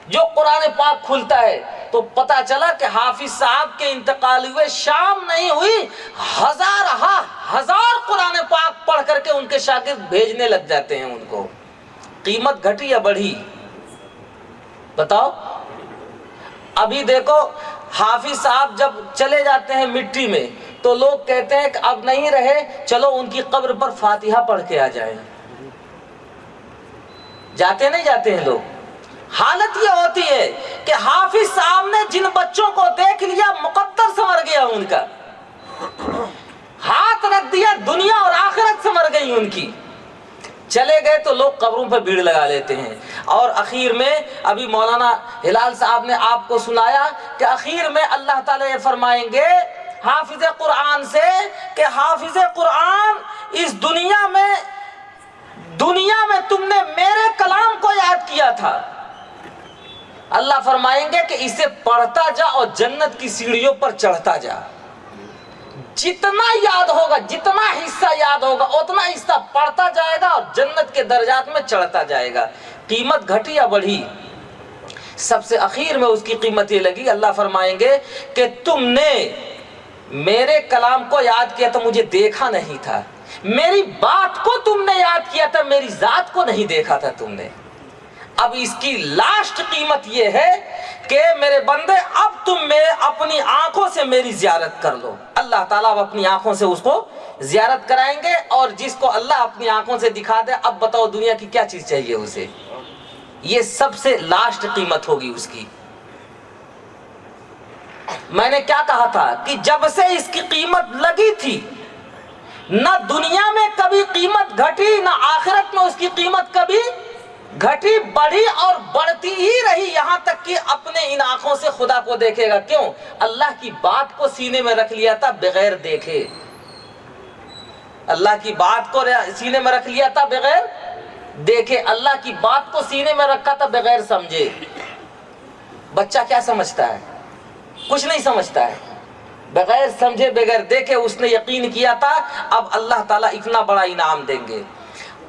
Speaker 1: جو قرآن پاک کھلتا ہے تو پتا چلا کہ حافظ صاحب کے انتقال ہوئے شام نہیں ہوئی، ہزار قرآن پاک پڑھ کر کے ان کے شاگرد بھیجنے لگ جاتے ہیں ان کو۔ قیمت گھٹی یا بڑھی؟ بتاؤ۔ ابھی دیکھو، حافظ صاحب جب چلے جاتے ہیں مٹی میں تو لوگ کہتے ہیں کہ اب نہیں رہے، چلو ان کی قبر پر فاتحہ پڑھ کے آ جائیں۔ جاتے نہیں جاتے ہیں لوگ؟ حالت یہ ہوتی ہے کہ حافظ صاحب نے جن بچوں کو دیکھ لیا مقدر سنور گیا ان کا، ہاتھ رکھ دیا، دنیا اور آخرت سنور گئی ان کی۔ چلے گئے تو لوگ قبروں پہ بھیڑ لگا لیتے ہیں۔ اور اخیر میں ابھی مولانا ہلال صاحب نے آپ کو سنایا کہ اخیر میں اللہ تعالیٰ یہ فرمائیں گے حافظ قرآن سے کہ حافظ قرآن، اس دنیا میں تم نے میرے کلام کو یاد کیا تھا۔ اللہ فرمائیں گے کہ اسے پڑھتا جا اور جنت کی سیڑھیوں پر چڑھتا جا۔ جتنا یاد ہوگا، جتنا حصہ یاد ہوگا، اتنا حصہ پڑھتا جائے گا اور جنت کے درجات میں چڑھتا جائے گا۔ قیمت گھٹی یا بڑھی؟ سب سے اخیر میں اس کی قیمت یہ لگی، اللہ فرمائیں گے کہ تم نے میرے کلام کو یاد کیا تو مجھے دیکھا نہیں تھا، میری بات کو تم نے یاد کیا تھا، میری ذات کو نہیں دیکھا تھا تم نے۔ اب اس کی لاسٹ قیمت یہ ہے کہ میرے بندے اب تم میں اپنی آنکھوں سے میری زیارت کر لو۔ اللہ تعالیٰ اب اپنی آنکھوں سے اس کو زیارت کرائیں گے، اور جس کو اللہ اپنی آنکھوں سے دکھا دے، اب بتاؤ دنیا کی کیا چیز چاہیے اسے؟ یہ سب سے لاسٹ قیمت ہوگی اس کی۔ میں نے کیا کہا تھا کہ جب سے اس کی قیمت لگی تھی، نہ دنیا میں کبھی قیمت گھٹی، نہ آخرت میں اس کی قیمت کبھی گھٹی، بڑھی اور بڑھتی ہی رہی، یہاں تک کہ اپنے ان آنکھوں سے خدا کو دیکھے گا۔ کیوں؟ اللہ کی بات کو سینے میں رکھ لیا تھا بغیر دیکھے، اللہ کی بات کو سینے میں رکھ لیا تھا بغیر دیکھے، اللہ کی بات کو سینے میں رکھا تھا بغیر سمجھے۔ بچہ کیا سمجھتا ہے؟ کچھ نہیں سمجھتا ہے، بغیر سمجھے بغیر دیکھے اس نے یقین کیا تھا۔ اب اللہ تعالیٰ اتنا بڑا انعام دیں گے۔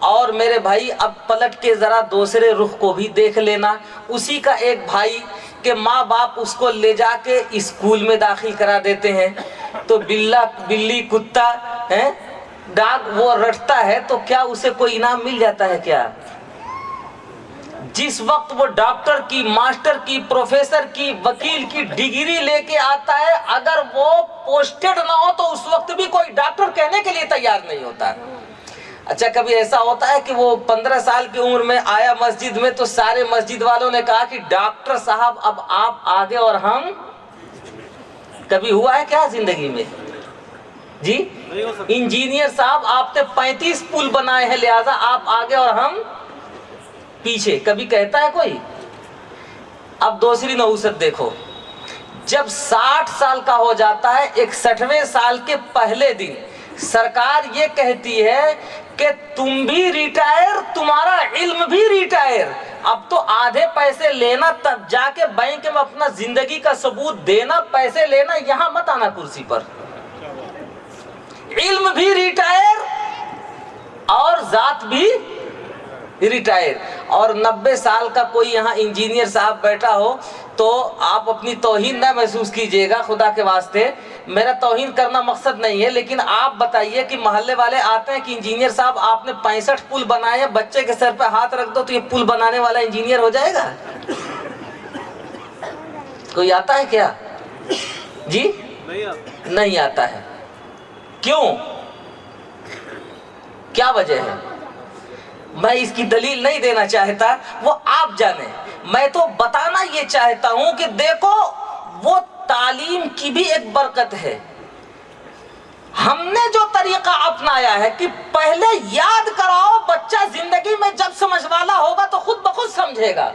Speaker 1: اور میرے بھائی اب پلٹ کے ذرا دوسرے رخ کو بھی دیکھ لینا۔ اسی کا ایک بھائی کہ ماں باپ اس کو لے جا کے اسکول میں داخل کرا دیتے ہیں تو بلی کتا ڈاگ وہ رٹتا ہے تو کیا اسے کوئی انعام مل جاتا ہے کیا؟ جس وقت وہ ڈاکٹر کی، ماسٹر کی، پروفیسر کی، وکیل کی ڈگری لے کے آتا ہے، اگر وہ پوسٹڈ نہ ہو تو اس وقت بھی کوئی ڈاکٹر کہنے کے لیے تیار نہیں ہوتا۔ اچھا کبھی ایسا ہوتا ہے کہ وہ 15 سال کی عمر میں آیا مسجد میں تو سارے مسجد والوں نے کہا کہ ڈاکٹر صاحب اب آپ آگے اور ہم؟ کبھی ہوا ہے کیا زندگی میں؟ جی انجینئر صاحب آپ نے 35 پل بنائے ہیں لہذا آپ آگے اور ہم پیچھے، کبھی کہتا ہے کوئی؟ اب دوسری نحوست دیکھو، جب 60 سال کا ہو جاتا ہے، 61ویں سال کے پہلے دن سرکار یہ کہتی ہے کہ تم بھی ریٹائر، تمہارا علم بھی ریٹائر، اب تو آدھے پیسے لینا تب جا کے بینک میں اپنا زندگی کا ثبوت دینا، پیسے لینا یہاں مت آنا کرسی پر۔ علم بھی ریٹائر اور ذات بھی ریٹائر۔ اور 90 سال کا کوئی یہاں انجینئر صاحب بیٹھا ہو تو آپ اپنی توہین نہ محسوس کیجئے گا، خدا کے واسطے میرا توہین کرنا مقصد نہیں ہے، لیکن آپ بتائیے کہ محلے والے آتے ہیں کہ انجینئر صاحب آپ نے 65 پل بنائے ہیں، بچے کے سر پہ ہاتھ رکھ دو تو یہ پل بنانے والا انجینئر ہو جائے گا؟ کوئی آتا ہے کیا؟ جی نہیں آتا ہے۔ کیوں؟ کیا وجہ ہے؟ میں اس کی دلیل نہیں دینا چاہتا، وہ آپ جانیں، میں تو بتانا یہ چاہتا ہوں کہ دیکھو وہ تعلیم کی بھی ایک برکت ہے۔ ہم نے جو طریقہ اپنایا ہے کہ پہلے یاد کراؤ، بچہ زندگی میں جب سمجھ والا ہوگا تو خود بخود سمجھے گا،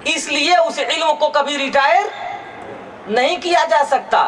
Speaker 1: اس لیے اس علم کو کبھی ریٹائر نہیں کیا جا سکتا۔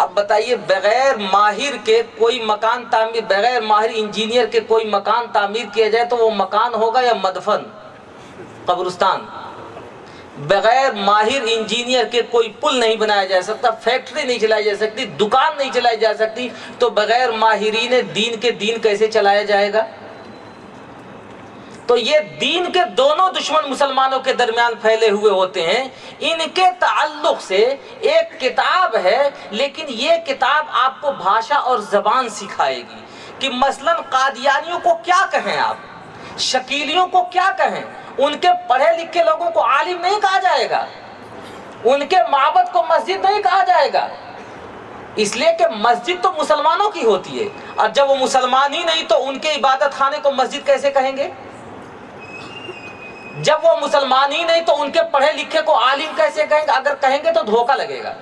Speaker 1: اب بتائیے بغیر ماہر کے کوئی مکان تعمیر، بغیر ماہر انجینئر کے کوئی مکان تعمیر کیا جائے تو وہ مکان ہوگا یا مدفن، قبرستان؟ بغیر ماہر انجینئر کے کوئی پل نہیں بنایا جا سکتا، فیکٹری نہیں چلائی جا سکتی، دکان نہیں چلائی جا سکتی، تو بغیر ماہرین دین کے دین کیسے چلایا جائے گا؟ تو یہ دین کے دونوں دشمن مسلمانوں کے درمیان پھیلے ہوئے ہوتے ہیں۔ ان کے تعلق سے ایک کتاب ہے، لیکن یہ کتاب آپ کو بھاشا اور زبان سکھائے گی کہ مثلا قادیانیوں کو کیا کہیں، آپ شکیلیوں کو کیا کہیں۔ ان کے پڑھے لکھے لوگوں کو عالم نہیں کہا جائے گا، ان کے معبد کو مسجد نہیں کہا جائے گا، اس لیے کہ مسجد تو مسلمانوں کی ہوتی ہے، اور جب وہ مسلمان ہی نہیں تو ان کے عبادت خانے کو مسجد کیسے کہیں گے؟ جب وہ مسلمان ہی نہیں تو ان کے پڑھے لکھے کو عالم کیسے کہیں گے؟ اگر کہیں گے تو دھوکہ لگے گا۔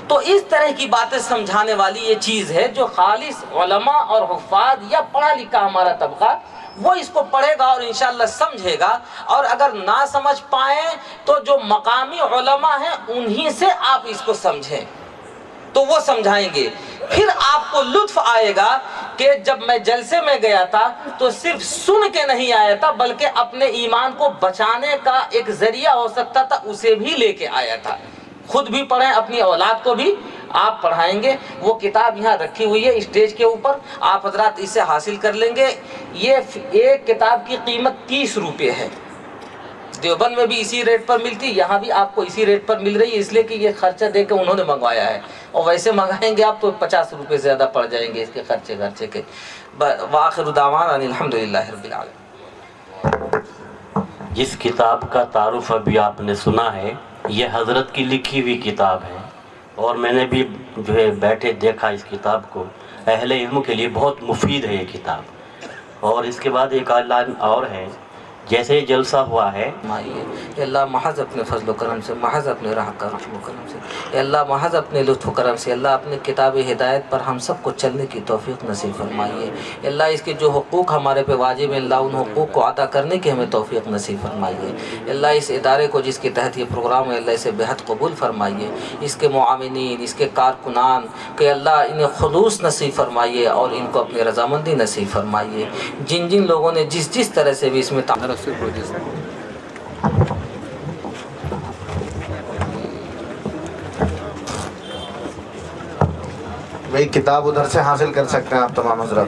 Speaker 1: تو اس طرح کی باتیں سمجھانے والی یہ چیز ہے جو خالص علماء اور حفاظ یا پڑھا لکھا ہمارا طبقہ وہ اس کو پڑھے گا اور انشاءاللہ سمجھے گا، اور اگر نہ سمجھ پائیں تو جو مقامی علماء ہیں انہی سے آپ اس کو سمجھیں تو وہ سمجھائیں گے۔ پھر آپ کو لطف آئے گا کہ جب میں جلسے میں گیا تھا تو صرف سن کے نہیں آیا تھا، بلکہ اپنے ایمان کو بچانے کا ایک ذریعہ ہو سکتا تھا اسے بھی لے کے آیا تھا۔ خود بھی پڑھیں، اپنی اولاد کو بھی آپ پڑھائیں گے۔ وہ کتاب یہاں رکھی ہوئی ہے اسٹیج کے اوپر، آپ حضرات اسے حاصل کر لیں گے۔ یہ ایک کتاب کی قیمت 30 روپے ہے۔ دیوبند میں بھی اسی ریٹ پر ملتی، یہاں بھی آپ کو اسی ریٹ پر مل رہی ہے، اس لیے کہ یہ خرچہ دے کے انہوں نے منگوایا ہے، اور ویسے منگائیں گے آپ تو 50 روپے زیادہ پڑ جائیں گے اس کے خرچے کے۔ وآخر دعوانا ان الحمدللہ رب العالمین۔
Speaker 7: جس کتاب کا تعارف ابھی آپ نے سنا ہے یہ حضرت کی لکھی ہوئی کتاب ہے، اور میں نے بھی جو ہے بیٹھے دیکھا اس کتاب کو۔ اہل علم کے لیے بہت مفید ہے یہ کتاب۔ اور اس کے بعد ایک اعلان اور ہے، جیسے یہ جلسہ ہوا ہے،
Speaker 1: اے اللہ محض اپنے فضل و کرم سے، محض اپنے رحم و کرم سے، اے اللہ محض اپنے لطف و کرم سے، اللہ اپنے کتاب ہدایت پر ہم سب کو چلنے کی توفیق نصیب فرمائیے۔ اے اللہ اس کے جو حقوق ہمارے پہ واجب ہیں، اللہ ان حقوق کو ادا کرنے کی ہمیں توفیق نصیب فرمائیے۔ اے اللہ اس ادارے کو جس کے تحت یہ پروگرام ہے اللہ اسے بہت قبول فرمائیے، اس کے معاونین، اس کے کارکنان کہ اللہ انہیں خلوص نصیب فرمائیے اور ان کو اپنی رضامندی نصیب فرمائیے۔ جن جن لوگوں نے جس طرح سے بھی اس میں
Speaker 6: وہی کتاب ادھر سے حاصل کر سکتے ہیں آپ تمام حضرات۔